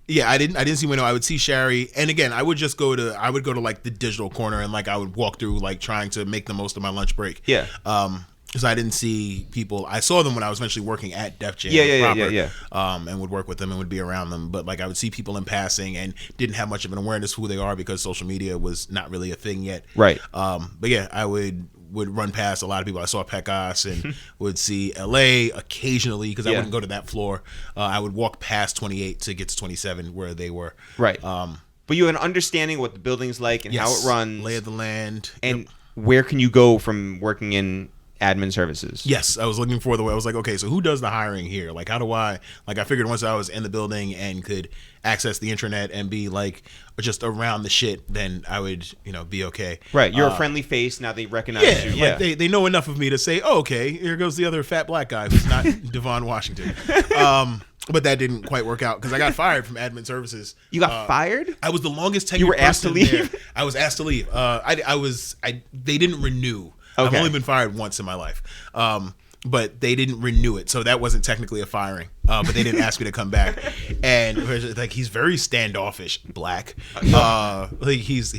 Yeah, I didn't see Wayno. I would see Shari, and again, I would go to like the digital corner, and like I would walk through like trying to make the most of my lunch break. Yeah. Because I didn't see people. I saw them when I was eventually working at Def Jam. Yeah. And would work with them and would be around them. But like I would see people in passing and didn't have much of an awareness of who they are because social media was not really a thing yet. Right. But yeah, I would would run past a lot of people. I saw Pecos and would see LA occasionally because I wouldn't go to that floor. I would walk past 28 to get to 27 where they were. Right. But you have an understanding of what the building's like and how it runs. Lay of the land. And where can you go from working in admin services? Yes, I was looking for the way. I was like, okay, so who does the hiring here? Like, how do I, like, I figured once I was in the building and could access the internet and be like just around the shit, then I would, be okay. Right. You're a friendly face. Now they recognize you. Yeah. Like they know enough of me to say, oh, okay, here goes the other fat black guy who's not Devon Washington. But that didn't quite work out because I got fired from admin services. You got fired? I was the longest tenured. You were asked to leave? There. I was asked to leave. They didn't renew. Okay. I've only been fired once in my life. But they didn't renew it, so that wasn't technically a firing. But they didn't ask me to come back, and like he's very standoffish, black. Like he's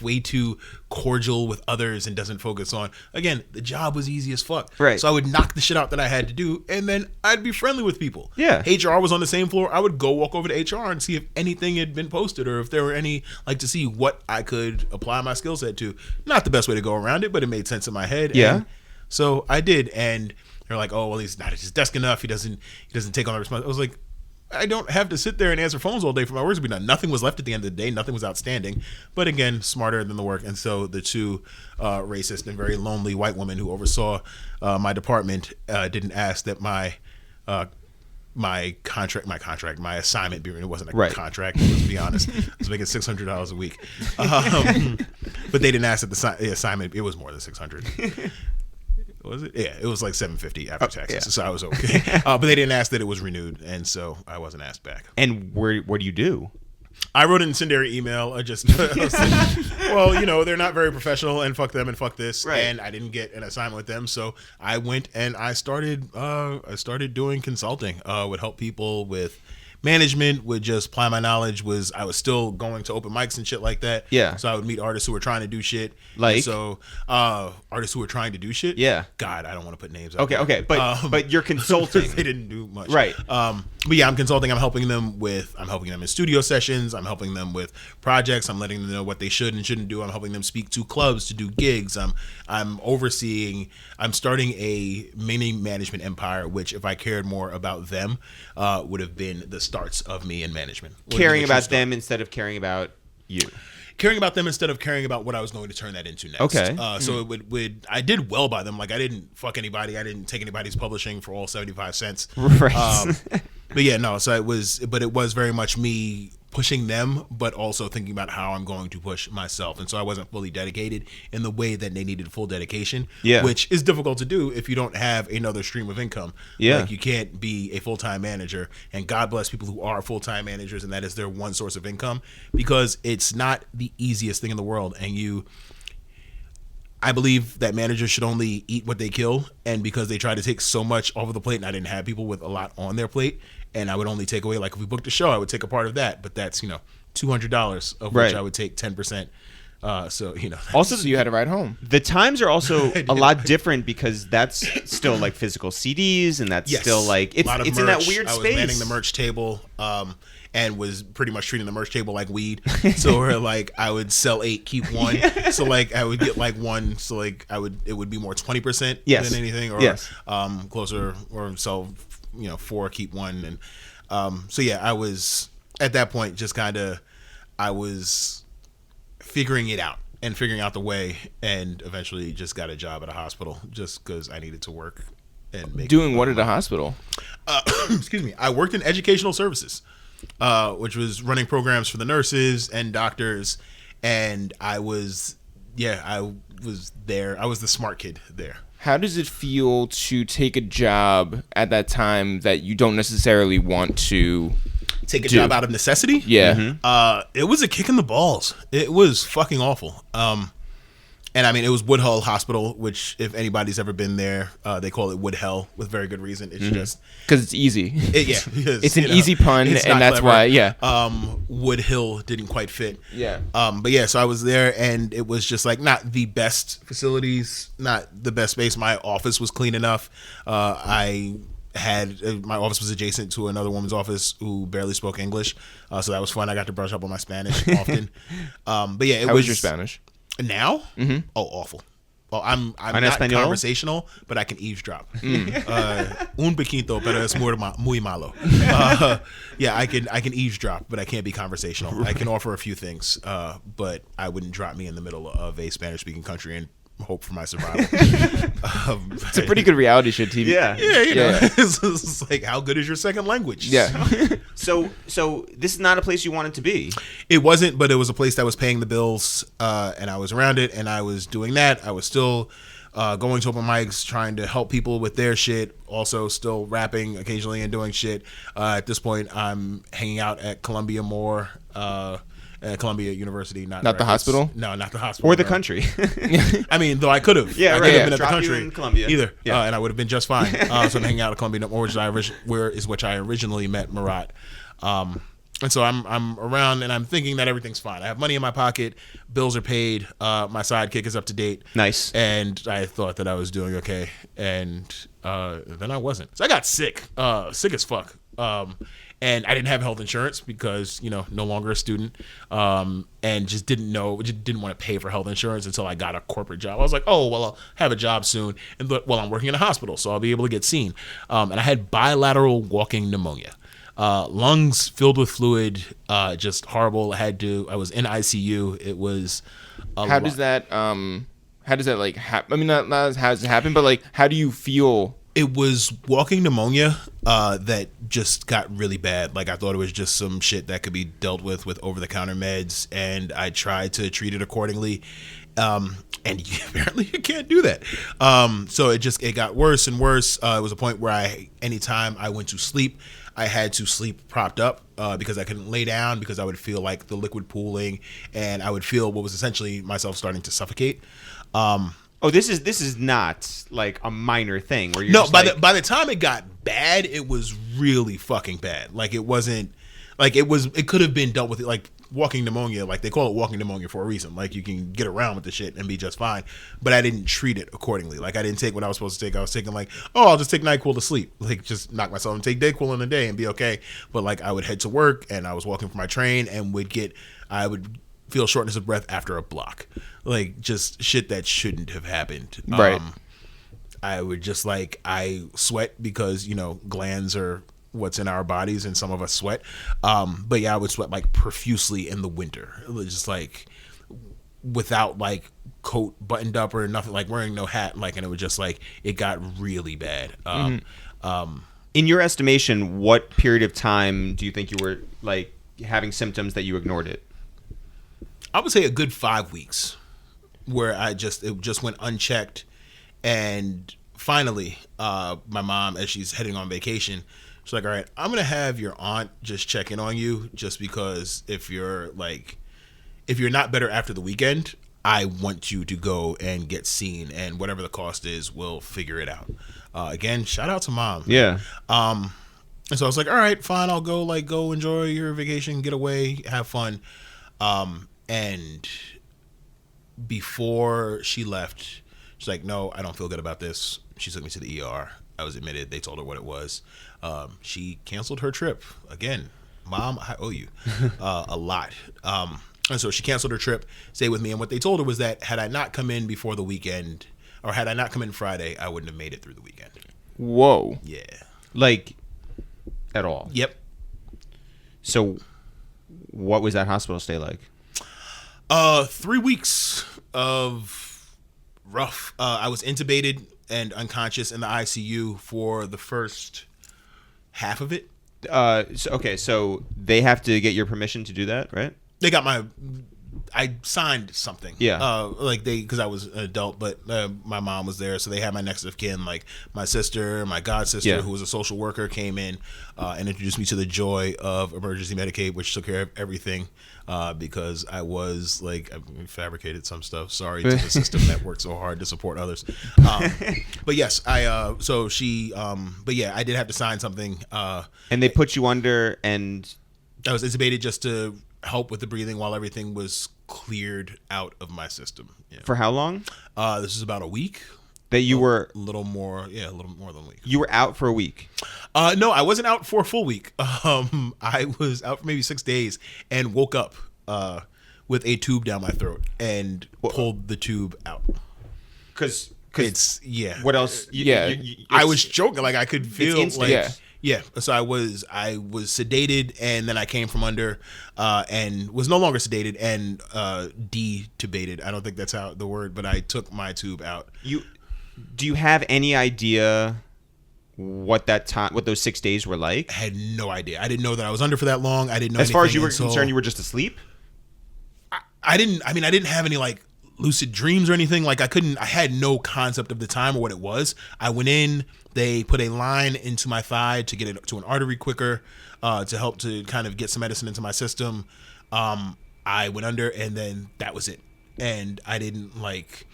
way too cordial with others and doesn't focus on. Again, the job was easy as fuck. Right. So I would knock the shit out that I had to do, and then I'd be friendly with people. Yeah. HR was on the same floor. I would go walk over to HR and see if anything had been posted or if there were any, like, to see what I could apply my skill set to. Not the best way to go around it, but it made sense in my head. Yeah. And so I did, and they're like, "Oh, well, he's not at his desk enough. He doesn't take on the responsibility." I was like, "I don't have to sit there and answer phones all day for my work to be done." Nothing was left at the end of the day. Nothing was outstanding. But again, smarter than the work. And so the two racist and very lonely white women who oversaw my department didn't ask that my assignment be, it wasn't a contract, let's be honest. I was making $600 a week. But they didn't ask that the assignment, it was more than 600. Was it? Yeah, it was like $750 after taxes, so I was okay. But they didn't ask that it was renewed, and so I wasn't asked back. And what do you do? I wrote an incendiary email. I was like, well, they're not very professional, and fuck them, and fuck this. Right. And I didn't get an assignment with them, so I went and I started doing consulting. Would help people with management, would just apply my knowledge. I was still going to open mics and shit like that. Yeah. So I would meet artists who were trying to do shit. Like? So artists who were trying to do shit. Yeah. God, I don't want to put names out there. Okay. But you're consulting. They didn't do much. Right. But yeah, I'm consulting. I'm helping them in studio sessions. I'm helping them with projects. I'm letting them know what they should and shouldn't do. I'm helping them speak to clubs, to do gigs. I'm overseeing. I'm starting a mini management empire, which if I cared more about them, would have been the starts of me in management. Caring about them instead of caring about you. Caring about them instead of caring about what I was going to turn that into next. Okay. So it would I did well by them. Like, I didn't fuck anybody. I didn't take anybody's publishing for all 75 cents. Right. But yeah, no. So it was very much me pushing them, but also thinking about how I'm going to push myself. And so I wasn't fully dedicated in the way that they needed full dedication. Yeah. Which is difficult to do if you don't have another stream of income. Yeah. Like, you can't be a full-time manager, and God bless people who are full-time managers and that is their one source of income, because it's not the easiest thing in the world. And I believe that managers should only eat what they kill, and because they try to take so much off of the plate, and I didn't have people with a lot on their plate, and I would only take away, like, if we booked a show, I would take a part of that, but that's $200 of which I would take 10%. So Also, you had to ride home. The times are also a lot different because that's still like physical CDs, and that's still like it's in that weird space. I was manning the merch table. And was pretty much treating the merch table like weed. So where, like, I would sell 8, keep 1. So like I would get like 1. So like it would be more 20% than anything, or closer, or sell 4, keep 1. And so yeah, I was at that point just I was figuring it out and figuring out the way, and eventually just got a job at a hospital just because I needed to work and make. Doing what at a hospital? Excuse me. I worked in educational services. Which was running programs for the nurses and doctors, and I was there. I was the smart kid there. How does it feel to take a job at that time that you don't necessarily want to take a job out of necessity? Yeah. Mm-hmm. It was a kick in the balls. It was fucking awful. And I mean, it was Woodhull Hospital, which, if anybody's ever been there, they call it Woodhell with very good reason. It's just because it's easy. Because, it's an easy pun, and that's clever. why. Woodhill didn't quite fit. Yeah. But yeah, so I was there, and it was just like not the best facilities, not the best space. My office was clean enough. My office was adjacent to another woman's office who barely spoke English, so that was fun. I got to brush up on my Spanish often. But yeah, How was your Spanish? Now? Mm-hmm. Oh, awful. Well, I'm En not español? conversational, but I can eavesdrop. Un poquito, pero es muy malo. Yeah, I can eavesdrop, but I can't be conversational. I can offer a few things, but I wouldn't drop me in the middle of a Spanish-speaking country and hope for my survival. It's a pretty good reality show TV. Yeah. Yeah, you know, it's like, how good is your second language? Yeah. So this is not a place you wanted to be. It wasn't, but it was a place that was paying the bills, and I was around it, and I was doing that. I was still going to open mics, trying to help people with their shit, also still rapping occasionally and doing shit. At this point, I'm hanging out at Columbia more, at Columbia University. Not the hospital? No, not the hospital. Or the no. country. I mean, though I could have. Yeah, I right. could have been at the Drop you country. in Columbia. Either. Yeah. And I would have been just fine. So I'm hanging out at Columbia, which I originally met Murat. And so I'm around, and I'm thinking that everything's fine. I have money in my pocket, bills are paid, my sidekick is up to date. Nice. And I thought that I was doing okay, and then I wasn't. So I got sick as fuck. And I didn't have health insurance because, no longer a student, and just didn't want to pay for health insurance until I got a corporate job. I was like, oh, well, I'll have a job soon. And I'm working in a hospital, so I'll be able to get seen. And I had bilateral walking pneumonia. Lungs filled with fluid, just horrible. I was in ICU. It was How does that like happen? I mean, not how does it happen, but like, how do you feel? It was walking pneumonia that just got really bad. Like, I thought it was just some shit that could be dealt with over-the-counter meds, and I tried to treat it accordingly. And apparently you can't do that. So it got worse and worse. It was a point where anytime I went to sleep, I had to sleep propped up because I couldn't lay down, because I would feel like the liquid pooling, and I would feel what was essentially myself starting to suffocate. Oh, this is not like a minor thing where you're No, just by the time it got bad, it was really fucking bad. Like, it wasn't like it could have been dealt with, like walking pneumonia. Like, they call it walking pneumonia for a reason. Like, you can get around with the shit and be just fine. But I didn't treat it accordingly. Like, I didn't take what I was supposed to take. I was taking like, oh, I'll just take NyQuil to sleep. Like, just knock myself and take DayQuil in a day and be okay. But like, I would head to work, and I was walking for my train, and I would feel shortness of breath after a block. Like, just shit that shouldn't have happened. Right. I would just I sweat because, glands are what's in our bodies, and some of us sweat. But yeah, I would sweat like profusely in the winter. It was just like without like coat buttoned up or nothing, like wearing no hat, and it was just like, it got really bad. in your estimation, what period of time do you think you were like having symptoms that you ignored it? I would say a good 5 weeks where it just went unchecked. And finally, my mom, as she's heading on vacation, she's like, all right, I'm going to have your aunt just check in on you, just because if you're not better after the weekend, I want you to go and get seen, and whatever the cost is, we'll figure it out. Again, shout out to mom. Yeah. And so I was like, all right, fine, I'll go enjoy your vacation, get away, have fun. And before she left, she's like, no, I don't feel good about this. She took me to the ER. I was admitted. They told her what it was. She canceled her trip. Again, Mom, I owe you a lot. And so she canceled her trip, stayed with me. And what they told her was that had I not come in before the weekend, or had I not come in Friday, I wouldn't have made it through the weekend. Whoa. Yeah. Like, at all? Yep. So, what was that hospital stay like? 3 weeks of rough. I was intubated and unconscious in the ICU for the first half of it. So they have to get your permission to do that, right? They got I signed something. Yeah. Because I was an adult, but my mom was there, so they had my next of kin, like my sister, my god sister, who was a social worker, came in and introduced me to the joy of emergency Medicaid, which took care of everything. Because I was I fabricated some stuff. Sorry to the system that worked so hard to support others. But yes, I did have to sign something. And they put you under, and I was intubated just to help with the breathing while everything was cleared out of my system. Yeah. For how long? This is about a week. That you were a little more than a week. You were out for a week. No, I wasn't out for a full week. I was out for maybe 6 days and woke up with a tube down my throat and pulled the tube out. Because It's what else? I was joking. Like I could feel instinct. like yeah. So I was sedated, and then I came from under, and was no longer sedated and detubated. I don't think that's how the word, but I took my tube out. Do you have any idea what those 6 days were like? I had no idea. I didn't know that I was under for that long. I didn't know. As far as you were concerned, you were just asleep. I didn't have any like lucid dreams or anything. Like I had no concept of the time or what it was. I went in, they put a line into my thigh to get it to an artery quicker, to help to kind of get some medicine into my system. I went under, and then that was it. And I didn't like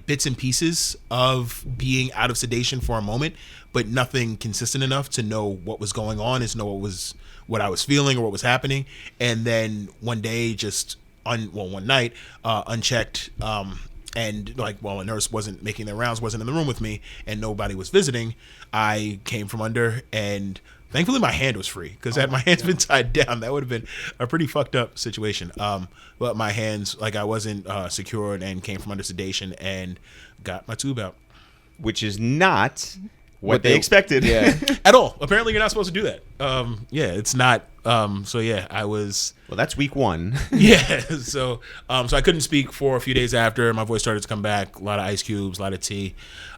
bits and pieces of being out of sedation for a moment, but nothing consistent enough to know what was going on, is know what I was feeling or what was happening. And then one day, one night, unchecked, and like, while a nurse wasn't making their rounds, wasn't in the room with me, and nobody was visiting, I came from under, and thankfully my hand was free, because had my hands been tied down, that would have been a pretty fucked up situation. But my hands, like, I wasn't secured, and came from under sedation and got my tube out. Which is not what they expected. Yeah. At all. Apparently you're not supposed to do that. It's not. So yeah, I was. Well, that's week 1. Yeah. So I couldn't speak for a few days after. My voice started to come back. A lot of ice cubes, a lot of tea.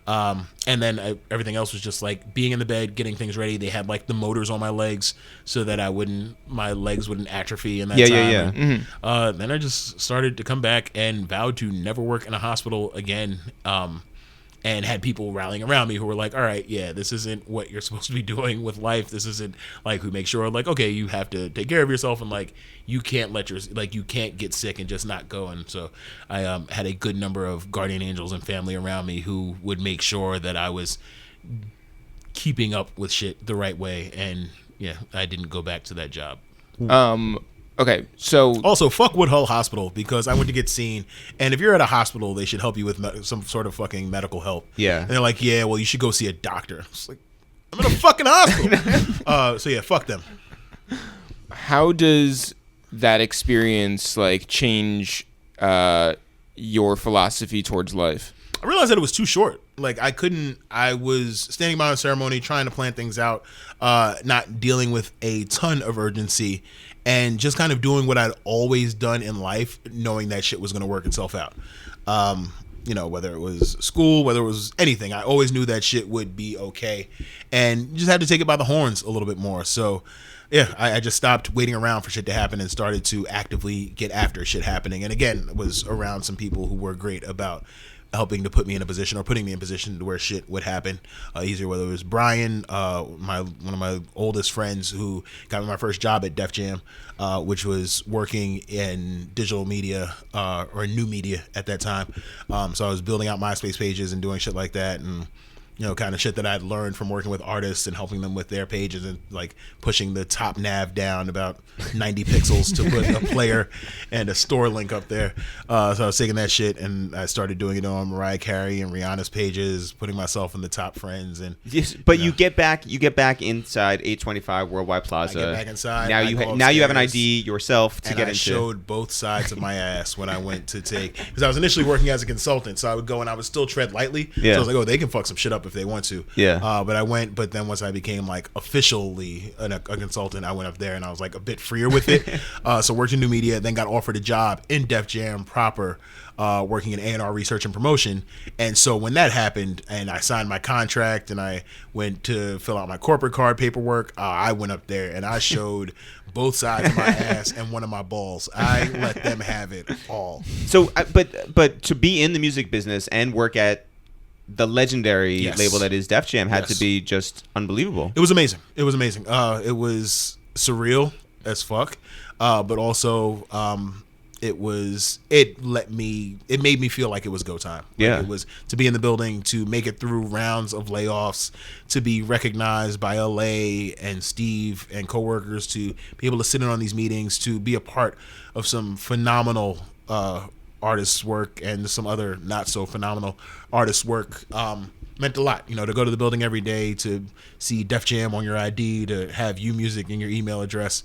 And then everything else was just like being in the bed, getting things ready. They had like the motors on my legs so that my legs wouldn't atrophy in that time. Yeah. And, then I just started to come back and vowed to never work in a hospital again. And had people rallying around me who were like, all right, yeah, this isn't what you're supposed to be doing with life. This isn't like, we make sure like, okay, you have to take care of yourself, and like, you can't you can't get sick and just not go. And so I had a good number of guardian angels and family around me who would make sure that I was keeping up with shit the right way. And yeah, I didn't go back to that job. Okay, so also fuck Woodhull Hospital, because I went to get seen, and if you're at a hospital, they should help you with some sort of fucking medical help. Yeah, and they're like, yeah, well, you should go see a doctor. It's like, I'm in a fucking hospital. So yeah, fuck them. How does that experience like change your philosophy towards life? I realized that it was too short. Like I was standing by a ceremony, trying to plan things out, not dealing with a ton of urgency, and just kind of doing what I'd always done in life, knowing that shit was going to work itself out. Whether it was school, whether it was anything, I always knew that shit would be okay, and just had to take it by the horns a little bit more. So yeah, I just stopped waiting around for shit to happen and started to actively get after shit happening. And again, was around some people who were great about helping to put me in a position, or putting me in a position to where shit would happen easier. Whether it was Brian, one of my oldest friends, who got me my first job at Def Jam, which was working in digital media, or new media at that time. So I was building out MySpace pages and doing shit like that, and kind of shit that I'd learned from working with artists and helping them with their pages, and like pushing the top nav down about 90 pixels to put a player and a store link up there. So I was taking that shit, and I started doing it on Mariah Carey and Rihanna's pages, putting myself in the top friends. And yes, but you get back inside 825 Worldwide Plaza. I get back inside. Now you have an ID yourself to get into. I showed both sides of my ass when I went to take, because I was initially working as a consultant, so I would go and I would still tread lightly. Yeah. So I was like, oh, they can fuck some shit up if they want to. Yeah. But I went, but then once I became like officially a consultant, I went up there and I was like a bit freer with it. So worked in new media, then got offered a job in Def Jam proper, working in A&R research and promotion. And so when that happened and I signed my contract and I went to fill out my corporate card paperwork, I went up there and I showed both sides of my ass and one of my balls. I let them have it all. So, but to be in the music business and work at the legendary label that is Def Jam had to be just unbelievable. It was amazing. It was surreal as fuck, but also it made me feel like it was go time. Yeah, it was to be in the building, to make it through rounds of layoffs, to be recognized by LA and Steve and coworkers, to be able to sit in on these meetings, to be a part of some phenomenal artists' work and some other not so phenomenal artists' work, meant a lot. To go to the building every day, to see Def Jam on your ID, to have U Music in your email address.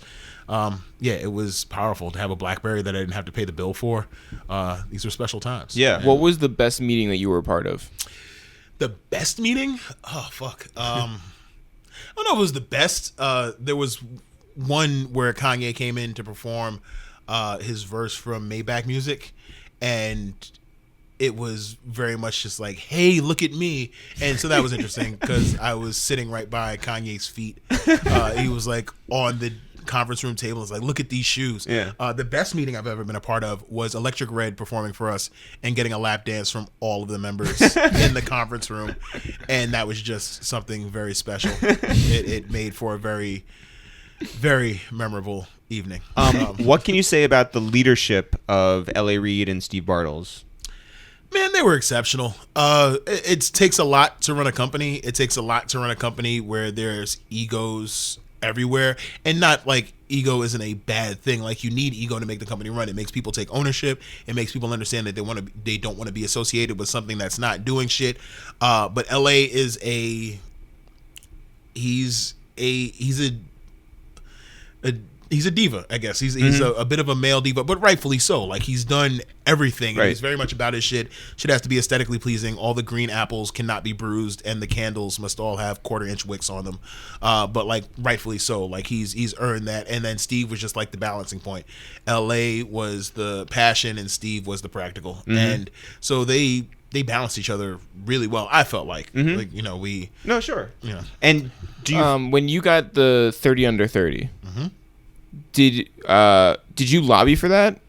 Yeah, it was powerful to have a BlackBerry that I didn't have to pay the bill for. These were special times. Yeah. What was the best meeting that you were a part of? The best meeting? Oh, fuck. I don't know if it was the best. There was one where Kanye came in to perform his verse from Maybach Music, and it was very much just like, hey, look at me. And so that was interesting because I was sitting right by Kanye's feet. He was like on the conference room table. It's like, look at these shoes. Yeah. The best meeting I've ever been a part of was Electric Red performing for us and getting a lap dance from all of the members in the conference room. And that was just something very special. It made for a very, very memorable evening. What can you say about the leadership of L.A. Reid and Steve Bartles? Man, they were exceptional. It takes a lot to run a company. It takes a lot to run a company where there's egos everywhere, and not like ego isn't a bad thing. Like, you need ego to make the company run. It makes people take ownership. It makes people understand that they don't want to be associated with something that's not doing shit. But LA is he's a diva, I guess. He's a bit of a male diva, but rightfully so. Like, he's done everything. Right. And he's very much about his shit. Shit has to be aesthetically pleasing. All the green apples cannot be bruised, and the candles must all have 1/4-inch wicks on them. But like, rightfully so. Like, he's earned that. And then Steve was just like the balancing point. LA was the passion, and Steve was the practical. And so they balanced each other really well. I felt like, like, you know, we. No, sure. Yeah. And do you? When you got the 30 under 30, did you lobby for that?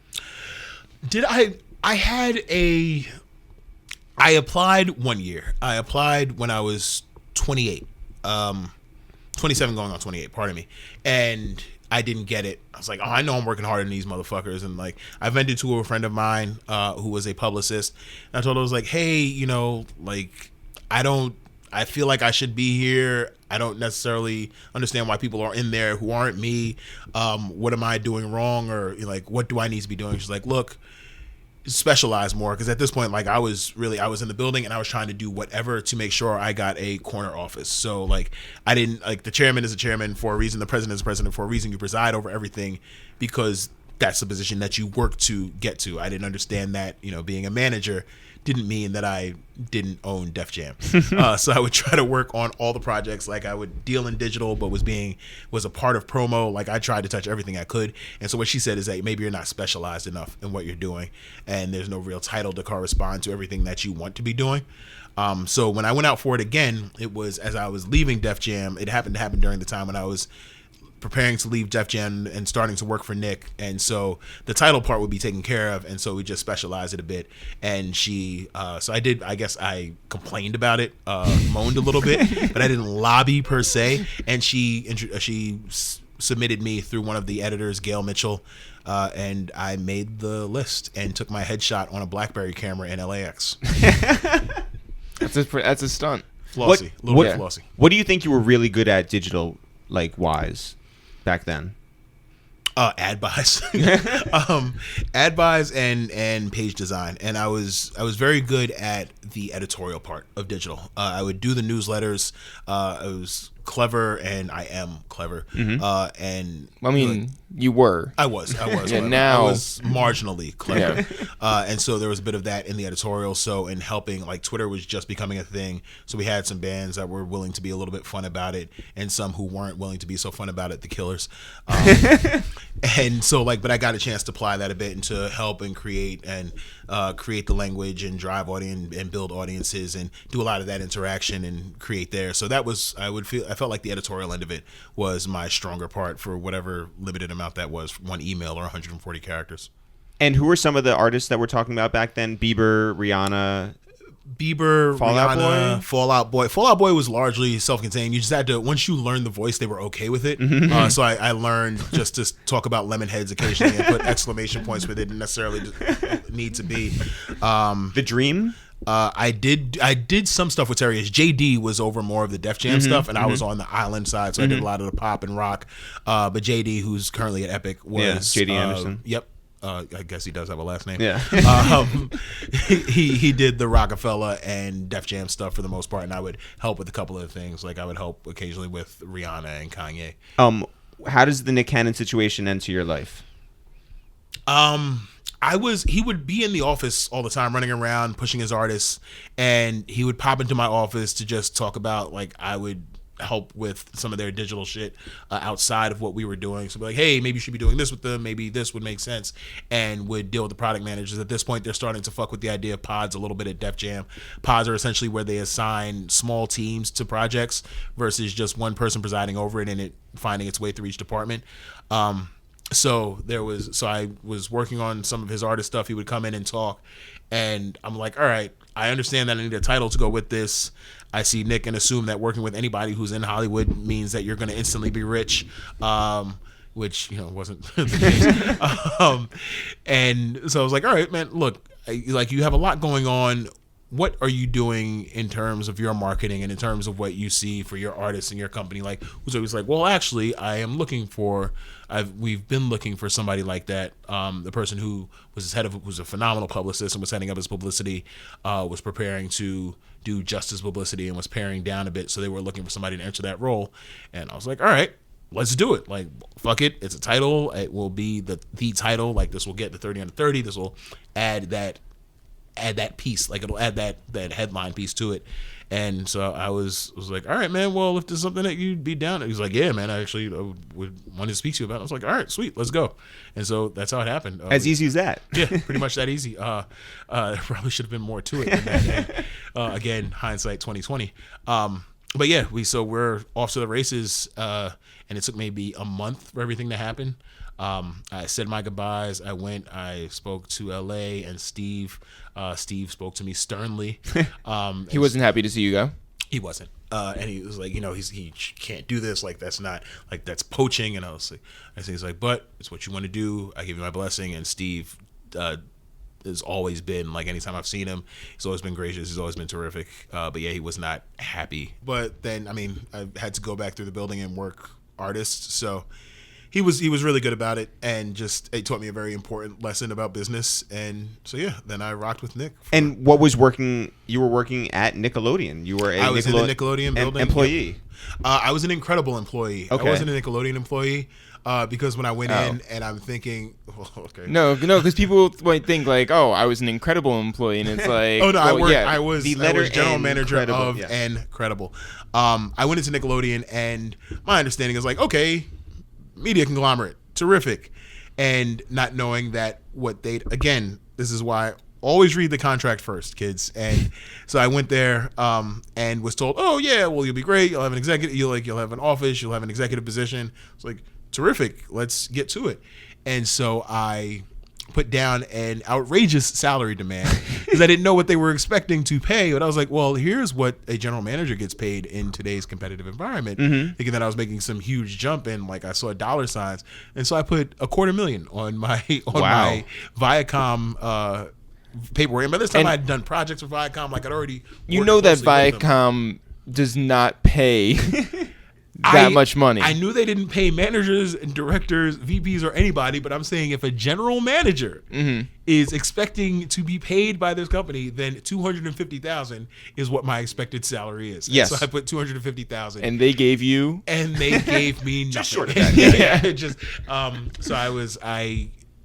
Did I applied one year. I applied when I was 28. 27 going on 28, pardon me. And I didn't get it. I was like, oh, I know I'm working harder than these motherfuckers. And like, I vented to a friend of mine who was a publicist. And I told her, I was like, hey, you know, like, I feel like I should be here. I don't necessarily understand why people are in there who aren't me. What am I doing wrong? Or like, what do I need to be doing? She's like, look, specialize more. Because at this point, like, I was in the building and I was trying to do whatever to make sure I got a corner office. So like, I didn't, like, the chairman is a chairman for a reason. The president is a president for a reason. You preside over everything because that's the position that you work to get to. I didn't understand that, you know, being a manager didn't mean that I didn't own Def Jam. So I would try to work on all the projects. Like, I would deal in digital, but was a part of promo. Like, I tried to touch everything I could. And so what she said is that maybe you're not specialized enough in what you're doing, and there's no real title to correspond to everything that you want to be doing. So when I went out for it again, it was as I was leaving Def Jam. It happened to happen during the time when I was preparing to leave Def Jam and starting to work for Nick, and so the title part would be taken care of, and so we just specialized it a bit. And she so I guess I complained about it, moaned a little bit, but I didn't lobby per se. And she submitted me through one of the editors, Gail Mitchell, and I made the list and took my headshot on a BlackBerry camera in LAX. That's a stunt. Flossy, flossy. What do you think you were really good at digital, like, wise back then? Ad buys, ad buys and page design. And I was very good at the editorial part of digital. I would do the newsletters. I was clever, and I am clever. And I mean, you were. I was. Yeah, now I was marginally clever. And so there was a bit of that in the editorial. So in helping, like, Twitter was just becoming a thing. So we had some bands that were willing to be a little bit fun about it, and some who weren't willing to be so fun about it, the Killers. And so, like, but I got a chance to apply that a bit and to help and create the language and drive audience and build audiences and do a lot of that interaction and create there. So that was, I felt like the editorial end of it was my stronger part for whatever limited amount that was, one email or 140 characters. And who were some of the artists that we're talking about back then? Bieber, Rihanna, Rihanna, Fallout Boy. Fallout Boy was largely self-contained. You just had to, once you learned the voice, they were okay with it. So I learned just to talk about lemon heads occasionally and put exclamation points where they didn't necessarily need to be. The Dream. I did some stuff with Terry. JD was over more of the Def Jam stuff, and I was on the island side, so I did a lot of the pop and rock. But JD, who's currently at Epic, was JD Anderson. Yep. I guess he does have a last name. Yeah. He did the Rockefeller and Def Jam stuff for the most part, and I would help with a couple of things. Like, I would help occasionally with Rihanna and Kanye. how does the Nick Cannon situation enter your life? He would be in the office all the time, running around, pushing his artists, and he would pop into my office to just talk about, like, I would help with some of their digital shit outside of what we were doing. So be like, hey, maybe you should be doing this with them. Maybe this would make sense, and would deal with the product managers. At this point, they're starting to fuck with the idea of pods a little bit at Def Jam. Pods are essentially where they assign small teams to projects versus just one person presiding over it and it finding its way through each department. So I was working on some of his artist stuff. He would come in and talk, and I'm like, all right, I understand that I need a title to go with this. I see Nick and assume that working with anybody who's in Hollywood means that you're going to instantly be rich, which, wasn't the case. And so I was like, all right, man, look, you have a lot going on. What are you doing in terms of your marketing and in terms of what you see for your artists and your company? Like, so he's like, well, actually, we've been looking for somebody like that. The person who was who's a phenomenal publicist and was heading up his publicity, was preparing to do Justice publicity and was paring down a bit. So they were looking for somebody to enter that role. And I was like, all right, let's do it. Like, fuck it. It's a title. It will be the title. Like, this will get the 30 under 30. This will add that piece. Like, it'll add that headline piece to it. And so I was like, all right, man, well, if there's something that you'd be down, he's like, yeah, man, I actually would want to speak to you about it. I was like, all right, sweet, let's go. And so that's how it happened. As easy as that. Yeah, pretty much that easy. There probably should have been more to it than that. Again, hindsight 2020. But yeah, we're off to the races, and it took maybe a month for everything to happen. I said my goodbyes. I spoke to LA, and Steve spoke to me sternly. He wasn't happy to see you go. He wasn't. And he was like, he can't do this. Like, that's not, like, that's poaching. And I said, he's like, but it's what you want to do. I give you my blessing. And Steve, has always been, like, anytime I've seen him, he's always been gracious. He's always been terrific. But yeah, he was not happy. But then, I had to go back through the building and work artists. So he was really good about it, and it taught me a very important lesson about business. And so yeah, then I rocked with Nick. And what was working? You were working at Nickelodeon. You were I was in the Nickelodeon building. Employee. Yep. I was an InCredible employee. Okay. I wasn't a Nickelodeon employee because when I went in, and I'm thinking, okay, no, because people might think like, oh, I was an InCredible employee, and it's like, oh no, I was general manager of NCredible. NCredible. I went into Nickelodeon, and my understanding is like, okay, media conglomerate, terrific, and not knowing that this is why always read the contract first, kids. And so I went there and was told, oh yeah, well, you'll be great, you'll have an executive, you'll have an office, you'll have an executive position. It's like, terrific, let's get to it. And so I put down an outrageous salary demand because I didn't know what they were expecting to pay. But I was like, well, here's what a general manager gets paid in today's competitive environment. Mm-hmm. Thinking that I was making some huge jump, and like I saw dollar signs, and so I put $250,000 on my my Viacom paperwork. And by this time, I'd done projects with Viacom. Like, I'd already that Viacom does not pay that much money. I knew they didn't pay managers and directors, VPs, or anybody, but I'm saying if a general manager is expecting to be paid by this company, then $250,000 is what my expected salary is. Yes. And so I put $250,000, and they gave you, and they gave me nothing. Just short of that. So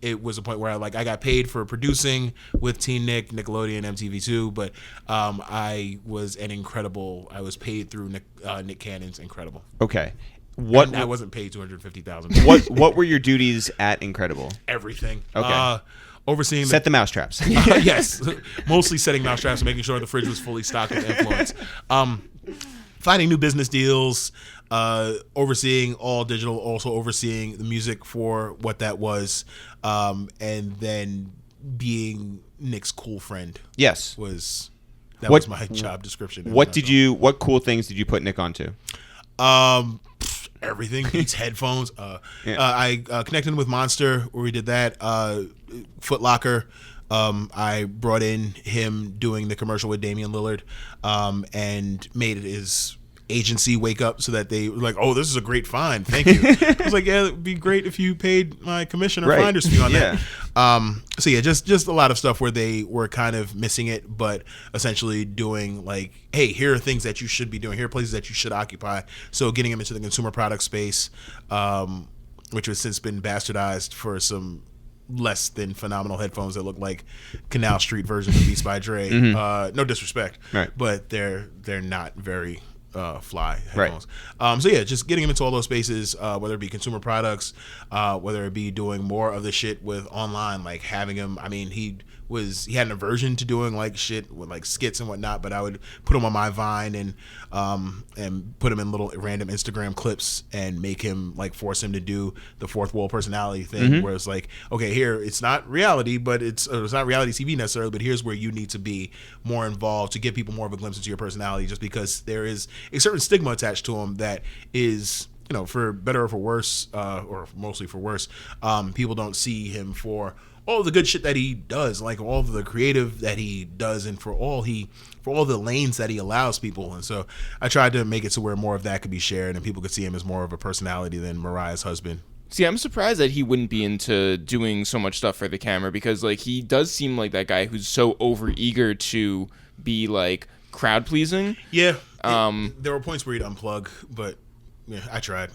it was a point where I got paid for producing with Teen Nick, Nickelodeon, MTV2, but I was I was paid through Nick Cannon's InCredible. Okay. I wasn't paid $250,000. What were your duties at InCredible? Everything. Okay. Overseeing the mousetraps. Yes, mostly setting mousetraps and making sure the fridge was fully stocked with influence. Finding new business deals, overseeing all digital, also overseeing the music for what that was, and then being Nick's cool friend. Yes, was my job description. What cool things did you put Nick onto? Everything. Beats headphones. I connected with Monster where we did that. Foot Locker. I brought in him doing the commercial with Damian Lillard, and made it as agency wake up so that they were like, oh, this is a great find, thank you. I was like, yeah, it'd be great if you paid my commission or finder's fee on that. So yeah, just a lot of stuff where they were kind of missing it, but essentially doing like, hey, here are things that you should be doing, here are places that you should occupy. So getting them into the consumer product space, which has since been bastardized for some less than phenomenal headphones that look like Canal Street versions of Beats by Dre. No disrespect, but they're not very fly headphones. So yeah, just getting him into all those spaces, whether it be consumer products, whether it be doing more of the shit with online, like having him. I mean, he had an aversion to doing like shit with like skits and whatnot, but I would put him on my Vine and put him in little random Instagram clips and make him like force him to do the fourth wall personality thing, where it's like, okay, here it's not reality, but it's not reality TV necessarily, but here's where you need to be more involved to give people more of a glimpse into your personality, just because there is a certain stigma attached to him that is, you know, for better or for worse, or mostly for worse, people don't see him for all the good shit that he does, like all of the creative that he does, and for all the lanes that he allows people. And so I tried to make it to where more of that could be shared and people could see him as more of a personality than Mariah's husband. See, I'm surprised that he wouldn't be into doing so much stuff for the camera, because like he does seem like that guy who's so overeager to be like crowd pleasing. Yeah. There were points where he'd unplug, but yeah, I tried.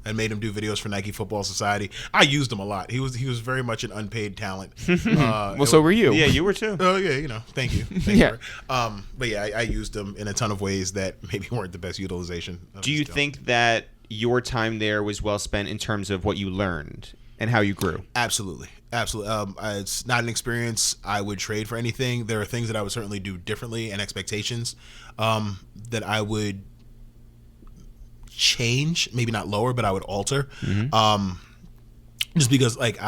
I made him do videos for Nike Football Society. I used him a lot. He was very much an unpaid talent. Well, so were you. Yeah, you were too. Oh yeah, you know, thank you. Yeah. But yeah, I used him in a ton of ways that maybe weren't the best utilization. Do you think that your time there was well spent in terms of what you learned and how you grew? Absolutely. It's not an experience I would trade for anything. There are things that I would certainly do differently, and expectations that I would change, maybe not lower, but I would alter. Just because like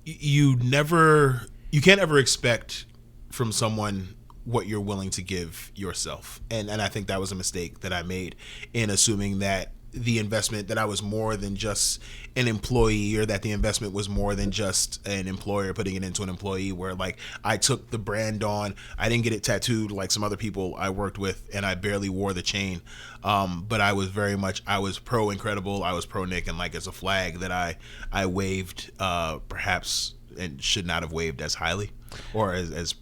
you can't ever expect from someone what you're willing to give yourself. And I think that was a mistake that I made in assuming that the investment, that I was more than just an employee, or that the investment was more than just an employer putting it into an employee, where like I took the brand on. I didn't get it tattooed like some other people I worked with, and I barely wore the chain. But I was pro Incredible. I was pro Nick, and like it's a flag that I waved perhaps, and should not have waved as highly or as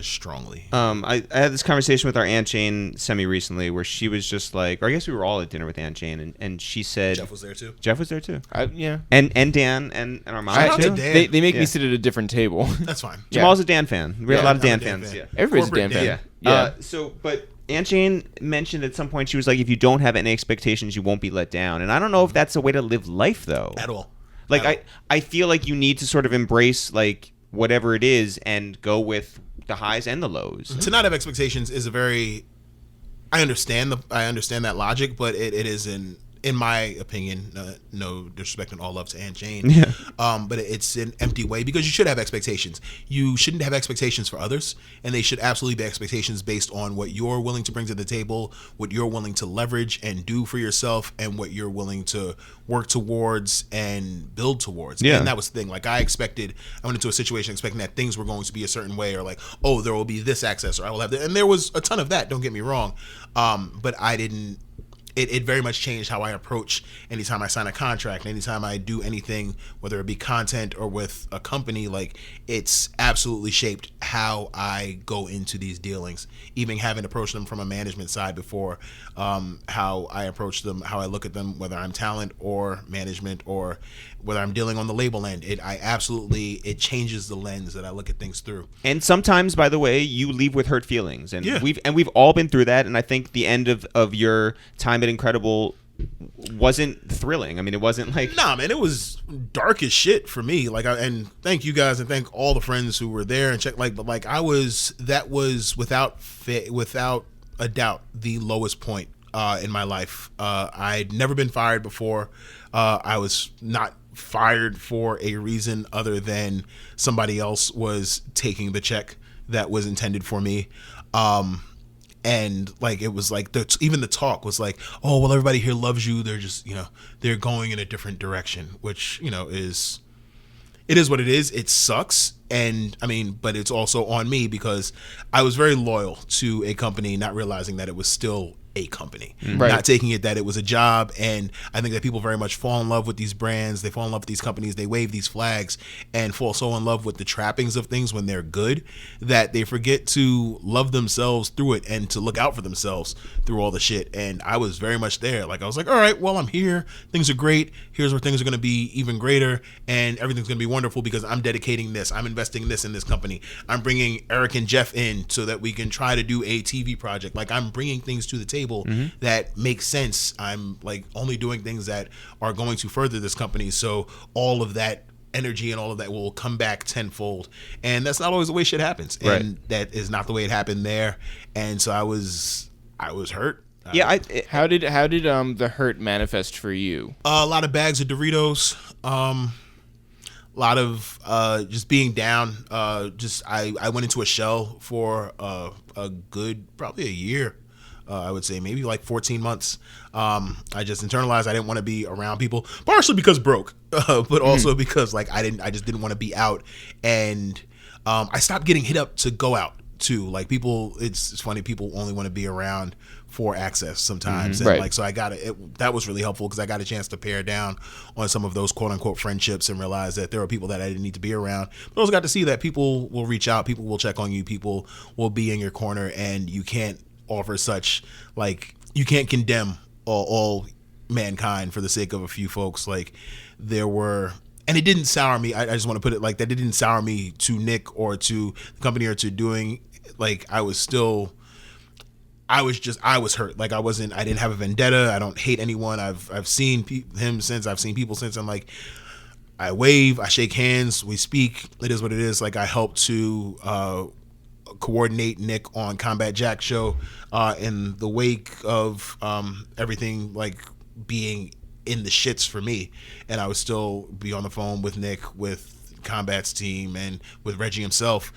strongly. I had this conversation with our Aunt Jane semi-recently where she was just like, or I guess we were all at dinner with Aunt Jane, and she said... Jeff was there too? Jeff was there too. Yeah. And Dan and our mom Shout out too. to Dan. They make me sit at a different table. That's fine. Jamal's a Dan fan. We have a lot of Dan I'm a fans. Yeah. Everybody's a Corporate damn Dan. fan. Yeah. Yeah. But Aunt Jane mentioned at some point, she was like, if you don't have any expectations, you won't be let down. And I don't know if that's a way to live life, though. At all. Like, I feel like you need to sort of embrace, like, whatever it is and go with the highs and the lows. To not have expectations is a very... I understand that logic, but it is in my opinion, no disrespect and all love to Aunt Jane, but it's an empty way, because you should have expectations. You shouldn't have expectations for others, and they should absolutely be expectations based on what you're willing to bring to the table, what you're willing to leverage and do for yourself, and what you're willing to work towards and build towards. And that was the thing. Like I went into a situation expecting that things were going to be a certain way, or like, oh, there will be this access, or I will have that. And there was a ton of that, don't get me wrong. But I didn't... It very much changed how I approach anytime I sign a contract, anytime I do anything, whether it be content or with a company. Like, it's absolutely shaped how I go into these dealings, even having approached them from a management side before, how I approach them, how I look at them, whether I'm talent or management, or whether I'm dealing on the label end. It changes the lens that I look at things through. And sometimes, by the way, you leave with hurt feelings, and we've all been through that. And I think the end of your time at Incredible wasn't thrilling. I mean, it wasn't like... Nah, man, it was dark as shit for me. Like, and thank you guys, and thank all the friends who were there and checked. Like, but like that was without a doubt the lowest point in my life. I'd never been fired before. I was not fired for a reason other than somebody else was taking the check that was intended for me. And like, it was like even the talk was like, oh, well, everybody here loves you. They're just, they're going in a different direction, which, is it is what it is. It sucks. And I mean, but it's also on me because I was very loyal to a company, not realizing that it was still a company, Right. not taking it that it was a job. And I think that people very much fall in love with these brands. They fall in love with these companies. They wave these flags and fall so in love with the trappings of things when they're good that they forget to love themselves through it and to look out for themselves through all the shit. And I was very much there. Like I was like, all right, well, I'm here. Things are great. Here's where things are going to be even greater, and everything's going to be wonderful because I'm dedicating this. I'm investing this in this company. I'm bringing Eric and Jeff in so that we can try to do a TV project. Like I'm bringing things to the table that make sense. I'm like only doing things that are going to further this company. So all of that energy and all of that will come back tenfold. And that's not always the way shit happens. Right. And that is not the way it happened there. And so I was hurt. Yeah, How did the hurt manifest for you? A lot of bags of Doritos. A lot of just being down. I went into a shell for a good probably a year. I would say maybe like 14 months. I just internalized I didn't want to be around people, partially because broke, but also because like I just didn't want to be out, and I stopped getting hit up to go out too. Like people, it's funny. People only want to be around for access sometimes, and Right. like so I got that was really helpful because I got a chance to pare down on some of those quote unquote friendships and realize that there are people that I didn't need to be around. But I also got to see that people will reach out, people will check on you, people will be in your corner, and you can't offer such, like, you can't condemn all mankind for the sake of a few folks. Like there were, and it didn't sour me. I just want to put it like that. It didn't sour me to Nick or to the company or to doing, like, I was hurt. Like I didn't have a vendetta. I don't hate anyone. I've seen him since. I've seen people since. I'm like, I wave, I shake hands, we speak. It is what it is. Like I helped to coordinate Nick on Combat Jack show in the wake of everything like being in the shits for me, and I would still be on the phone with Nick, with Combat's team, and with Reggie himself,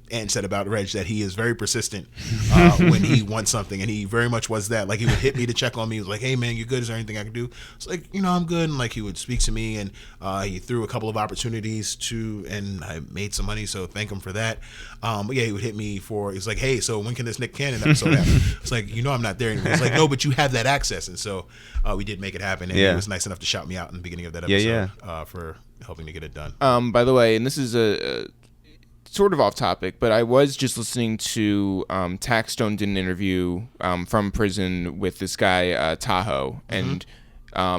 and said about Reg that he is very persistent when he wants something, and he very much was that. Like he would hit me to check on me. He was like, "Hey man, you good? Is there anything I can do?" It's like, I'm good. And like he would speak to me, and he threw a couple of opportunities and I made some money, so thank him for that. But yeah, he would hit me for. He's like, "Hey, so when can this Nick Cannon episode happen?" It's like, I'm not there anymore. It's like, no, but you have that access, and so we did make it happen. And he was nice enough to shout me out in the beginning of that episode for helping to get it done. By the way, and this is a sort of off topic, but I was just listening to Taxstone did an interview from prison with this guy Tahoe, and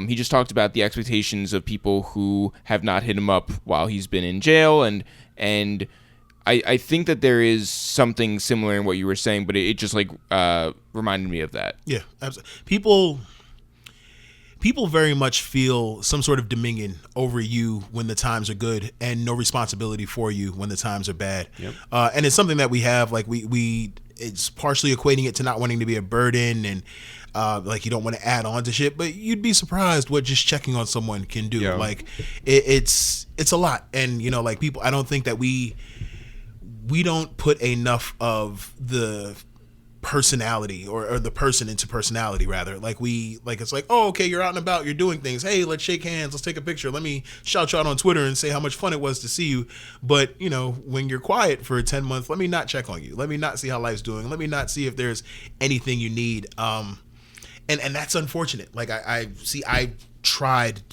he just talked about the expectations of people who have not hit him up while he's been in jail, and I think that there is something similar in what you were saying, but it just like reminded me of that. Yeah, absolutely. People very much feel some sort of dominion over you when the times are good, and no responsibility for you when the times are bad. Yep. And it's something that we have, like it's partially equating it to not wanting to be a burden, and like you don't want to add on to shit, but you'd be surprised what just checking on someone can do. Yeah. Like it's a lot. And like people, I don't think that we don't put enough of the personality or the person into personality, rather. Like it's like, oh, okay, you're out and about, you're doing things, hey, let's shake hands, let's take a picture, let me shout you out on Twitter and say how much fun it was to see you. But when you're quiet for 10 months, let me not check on you, let me not see how life's doing, let me not see if there's anything you need. And that's unfortunate. Like I've tried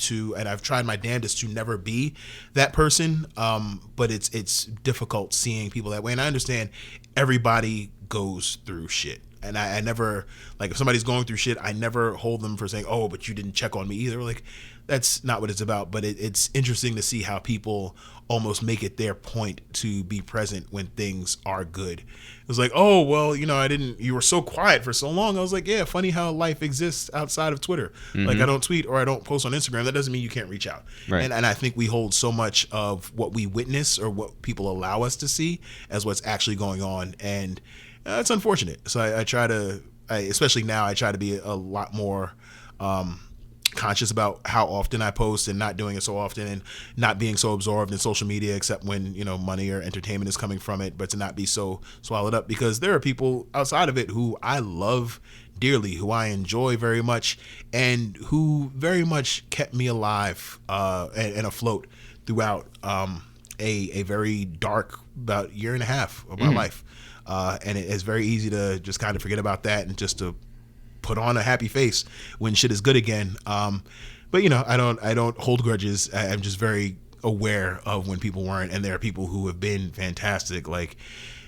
my damnedest to never be that person, but it's difficult seeing people that way. And I understand everybody goes through shit, and I never, like, if somebody's going through shit, I never hold them for saying, oh, but you didn't check on me either. Like, that's not what it's about. But it's interesting to see how people almost make it their point to be present when things are good. It was like, oh, well, you were so quiet for so long. I was like, yeah, funny how life exists outside of Twitter. Like, I don't tweet or I don't post on Instagram. That doesn't mean you can't reach out. Right. And I think we hold so much of what we witness or what people allow us to see as what's actually going on. And that's unfortunate. So especially now, I try to be a lot more conscious about how often I post, and not doing it so often, and not being so absorbed in social media except when money or entertainment is coming from it, but to not be so swallowed up, because there are people outside of it who I love dearly, who I enjoy very much, and who very much kept me alive and afloat throughout a very dark about year and a half of my life, and it's very easy to just kind of forget about that and just to put on a happy face when shit is good again. But I don't hold grudges. I'm just very aware of when people weren't, and there are people who have been fantastic, like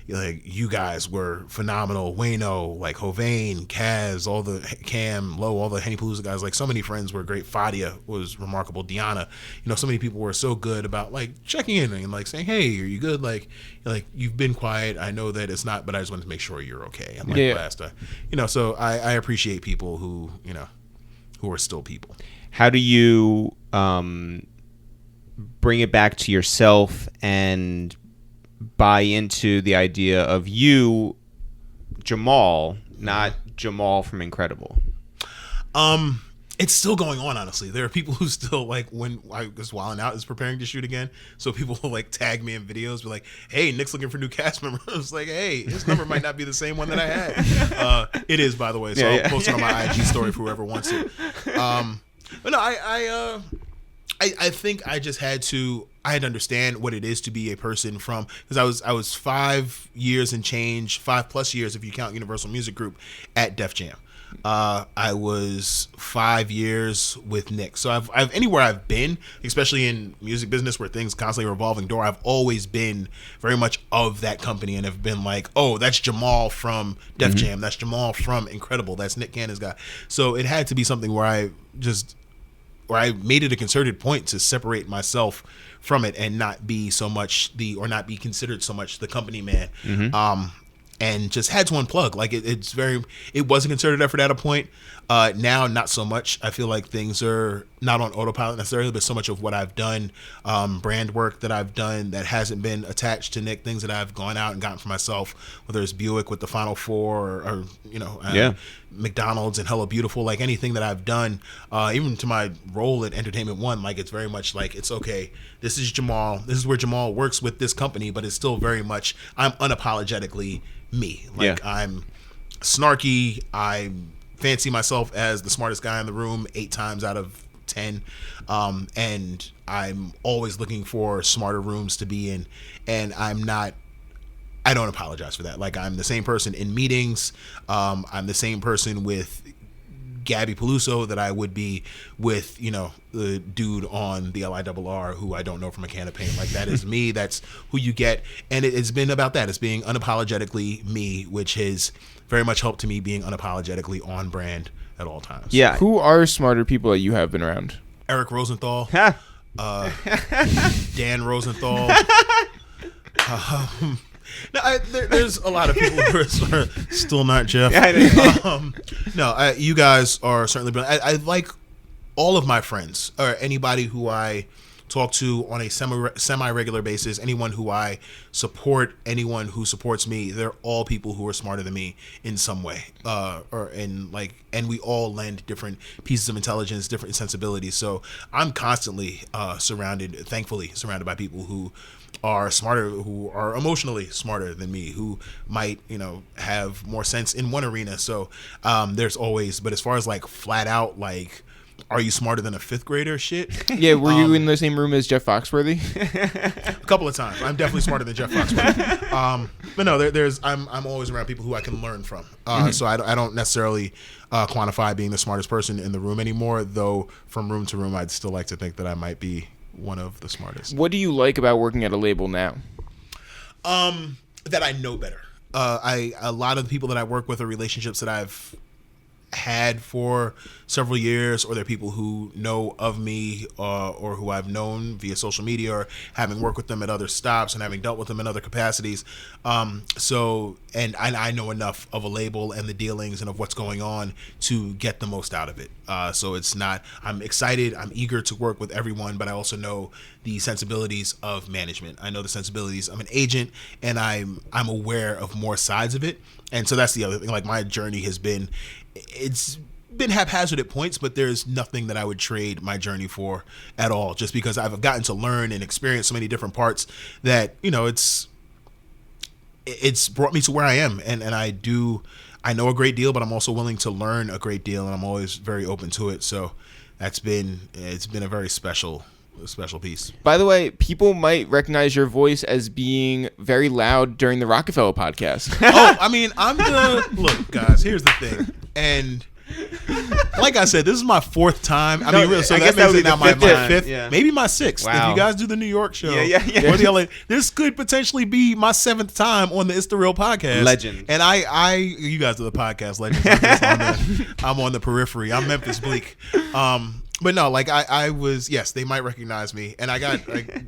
you guys were phenomenal. Wayno, like Hovain, Kaz, all the Cam, Low, all the Henny Palooza guys. Like so many friends were great. Fadia was remarkable. Deanna, so many people were so good about like checking in and like saying, "Hey, are you good?" Like you've been quiet. I know that it's not, but I just wanted to make sure you're okay. And like last, so I appreciate people who who are still people. How do you bring it back to yourself and buy into the idea of you, Jamal, not Jamal from Incredible? It's still going on, honestly. There are people who still, like, when I was Wildin' Out is preparing to shoot again, so people will like tag me in videos, be like, "Hey, Nick's looking for new cast members." I was like, "Hey, his number might not be the same one that I had." It is, by the way, so I'll post it on my IG story for whoever wants it. But no, I think I just had to understand what it is to be a person from, because I was 5 years and change, 5+ years if you count Universal Music Group, at Def Jam. I was 5 years with Nick. So I've anywhere I've been, especially in music business where things constantly revolving door, I've always been very much of that company and have been like, oh, that's Jamal from Def Jam, that's Jamal from Incredible, that's Nick Cannon's guy. So it had to be something where I made it a concerted point to separate myself from it and not be so much not be considered so much the company man. And just had to unplug. Like it was a concerted effort at a point. Now, not so much. I feel like things are not on autopilot necessarily, but so much of what I've done, brand work that I've done that hasn't been attached to Nick, things that I've gone out and gotten for myself, whether it's Buick with the Final Four or McDonald's and Hello Beautiful, like anything that I've done, even to my role at Entertainment One, like it's very much like, it's okay. This is Jamal. This is where Jamal works with this company, but it's still very much, I'm unapologetically me. Like I'm snarky. I fancy myself as the smartest guy in the room 8 times out of 10. And I'm always looking for smarter rooms to be in. And I don't apologize for that. Like I'm the same person in meetings. I'm the same person with Gabby Peluso that I would be with, the dude on the LIRR who I don't know from a can of paint. Like that is me. That's who you get. And it's been about that. It's being unapologetically me, which has very much helped to me being unapologetically on brand at all times. Yeah. Who are smarter people that you have been around? Eric Rosenthal. Dan Rosenthal. No, there's a lot of people who are still not Jeff. You guys are certainly brilliant. I like all of my friends, or anybody who I talk to on a semi-regular basis, anyone who I support, anyone who supports me, they're all people who are smarter than me in some way. And we all lend different pieces of intelligence, different sensibilities. So I'm constantly thankfully surrounded by people who are smarter, who are emotionally smarter than me, who might, have more sense in one arena. So there's always, but as far as like flat out, like, are you smarter than a 5th grader shit? Yeah, were you in the same room as Jeff Foxworthy? A couple of times. I'm definitely smarter than Jeff Foxworthy. But no, I'm always around people who I can learn from. So I don't necessarily quantify being the smartest person in the room anymore, though from room to room I'd still like to think that I might be one of the smartest. What do you like about working at a label now? That I know better. A lot of the people that I work with are relationships that I've had for several years, or they're people who know of me or who I've known via social media, or having worked with them at other stops and having dealt with them in other capacities. And I know enough of a label and the dealings and of what's going on to get the most out of it. So it's not, I'm excited, I'm eager to work with everyone, but I also know the sensibilities of management. I know the sensibilities. I'm an agent, and I'm aware of more sides of it. And so that's the other thing. Like my journey it's been haphazard at points, but there's nothing that I would trade my journey for at all, just because I've gotten to learn and experience so many different parts that, it's brought me to where I am. And I know a great deal, but I'm also willing to learn a great deal, and I'm always very open to it. So it's been a very special special piece. By the way, people might recognize your voice as being very loud during the Rockefeller podcast. Oh, I mean, look, guys, here's the thing. And like I said, this is my 4th time. I mean, really, so that makes it now my 5th, maybe my 6th. Wow. If you guys do the New York show, Yeah. or the LA, this could potentially be my 7th time on the It's the Real podcast. Legend. And you guys do the podcast legends. I'm on the periphery. I'm Memphis Bleak. But no, like I was, yes, they might recognize me. And I got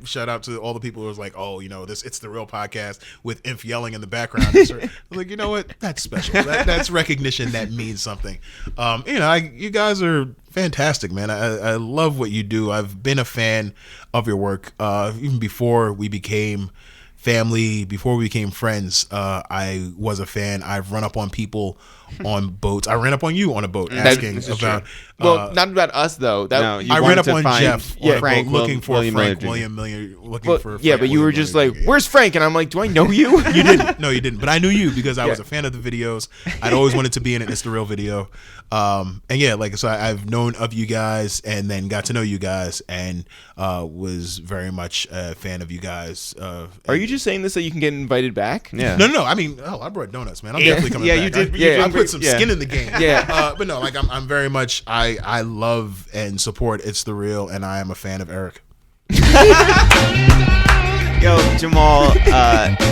shout out to all the people who was like, oh, this It's the Real podcast with Inf yelling in the background. I was like, you know what? That's special. That's recognition that means something. You guys are fantastic, man. I love what you do. I've been a fan of your work even before we became family, before we became friends. I was a fan. I've run up on people on boats. I ran up on you on a boat asking about. Well, not about us though. I ran up on Jeff on Frank, looking for Frank William Miller, looking for. Yeah, but you were just like, "Where's Frank?" And I'm like, "Do I know you?" You didn't. No, you didn't. But I knew you because I was a fan of the videos. I'd always wanted to be in an It's the Real video. And yeah, like so, I've known of you guys, and then got to know you guys, and was very much a fan of you guys. Are you just saying this so you can get invited back? Yeah. No. I mean, I brought donuts, man. I'm definitely coming back. Yeah, you did. I put some skin in the game. Yeah. But no, like I'm very much. I love and support It's the Real, and I am a fan of Eric. Yo, Jamal,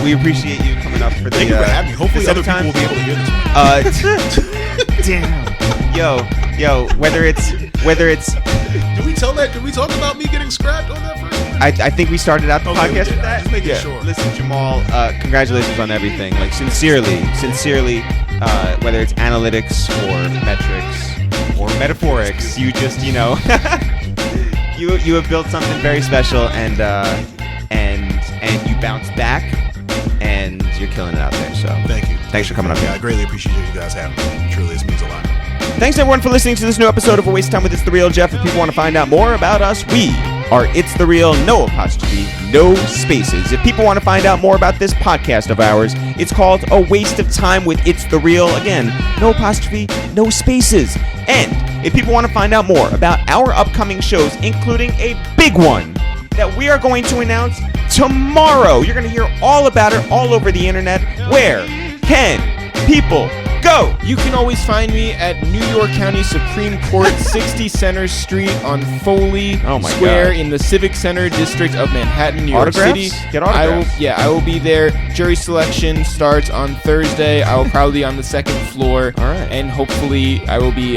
we appreciate you coming up for the. Thank you for having me. Hopefully, other people will be able to hear this. Damn. Yo, whether it's. Did we talk about me getting scrapped on that first one? I think we started out the podcast with that. Just making sure. Listen, Jamal, congratulations on everything. Like sincerely, whether it's analytics or metrics or metaphorics, you just you have built something very special, and you bounced back, and you're killing it out there. So thank you. Thanks for coming up. Yeah, I greatly appreciate you guys having me. Truly, this means a lot. Thanks everyone for listening to this new episode of A Waste of Time with It's the Real. Jeff, if people want to find out more about us, we are It's the Real, no apostrophe, no spaces. If people want to find out more about this podcast of ours, it's called A Waste of Time with It's the Real. Again, no apostrophe, no spaces. And if people want to find out more about our upcoming shows, including a big one that we are going to announce tomorrow, you're going to hear all about it all over the internet. Where can people go? You can always find me at New York County Supreme Court, 60 Center Street on Foley Square in the Civic Center District of Manhattan, New York City. Get autographs. I will be there. Jury selection starts on Thursday. I will probably be on the 2nd floor. All right. And hopefully I will be,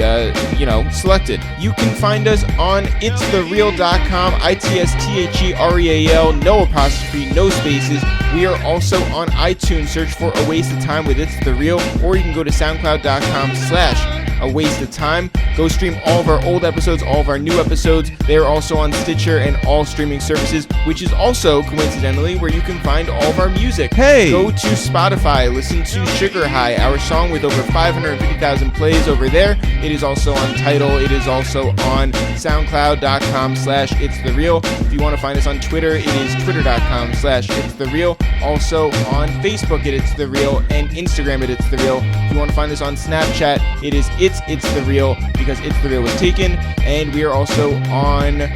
selected. You can find us on ItsTheReal.com, ItsTheReal, no apostrophe, no spaces. We are also on iTunes. Search for A Waste of Time with It's the Real, or you can go to SoundCloud.com/A-Waste-of-Time. Go stream all of our old episodes, all of our new episodes. They are also on Stitcher and all streaming services, which is also, coincidentally, where you can find all of our music. Hey! Go to Spotify, listen to Sugar High, our song with over 550,000 plays over there. It is also on Tidal. It is also on SoundCloud.com/ItsTheReal. If you want to find us on Twitter, it is Twitter.com/ItsTheReal. Also on Facebook at It's The Real, and Instagram at It's The Real. If you want to find us on Snapchat, it is It's The Real, because It's The Real was taken. And we are also on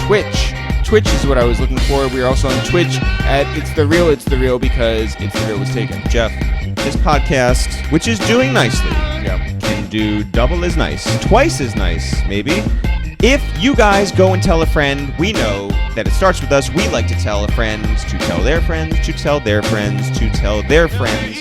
Twitch. Twitch is what I was looking for. We are also on Twitch at It's The Real, because It's The Real was taken. Jeff, this podcast, which is doing nicely, can do double as nice, twice as nice, maybe. If you guys go and tell a friend, we know that it starts with us. We like to tell a friend to tell their friends, to tell their friends, to tell their friends.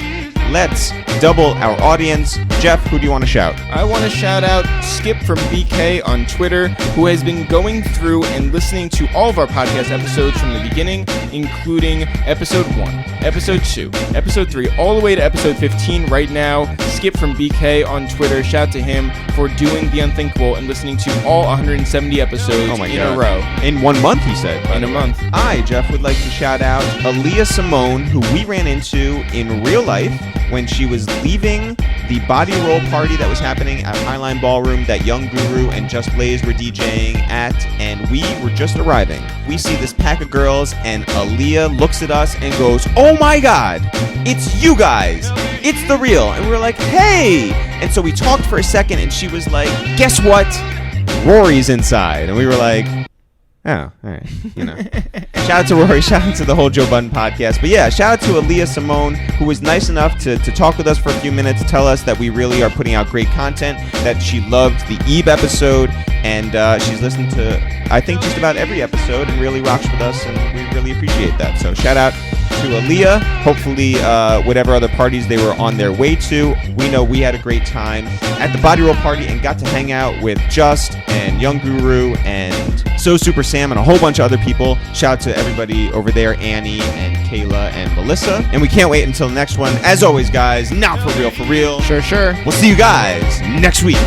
Let's double our audience. Jeff, who do you want to shout? I want to shout out Skip from BK on Twitter, who has been going through and listening to all of our podcast episodes from the beginning, including episode 1, episode 2, episode 3, all the way to episode 15 right now. Skip from BK on Twitter. Shout to him for doing the unthinkable and listening to all 170 episodes in a row. In 1 month, he said. In a month. I, Jeff, would like to shout out Aaliyah Simone, who we ran into in real life when she was leaving the body roll party that was happening at Highline Ballroom that Young Guru and Just Blaze were DJing at, and we were just arriving. We see this pack of girls, and Aaliyah looks at us and goes, "Oh my God, it's you guys. It's The Real." And we were like, "Hey!" And so we talked for a second, and she was like, "Guess what? Rory's inside. And we were like, oh, all right. You know. Shout out to Rory. Shout out to the whole Joe Budden podcast. But yeah, shout out to Aaliyah Simone, who was nice enough to talk with us for a few minutes, tell us that we really are putting out great content, that she loved the Eve episode, and she's listened to, I think, just about every episode and really rocks with us, and we really appreciate that. So shout out to Aaliyah. Hopefully, whatever other parties they were on their way to, we know we had a great time at the Body Roll party and got to hang out with Just and Young Guru and So Super Sam and a whole bunch of other people. Shout out to everybody over there, Annie and Kayla and Melissa. And we can't wait until the next one. As always, guys, not for real, for real. Sure. We'll see you guys next week.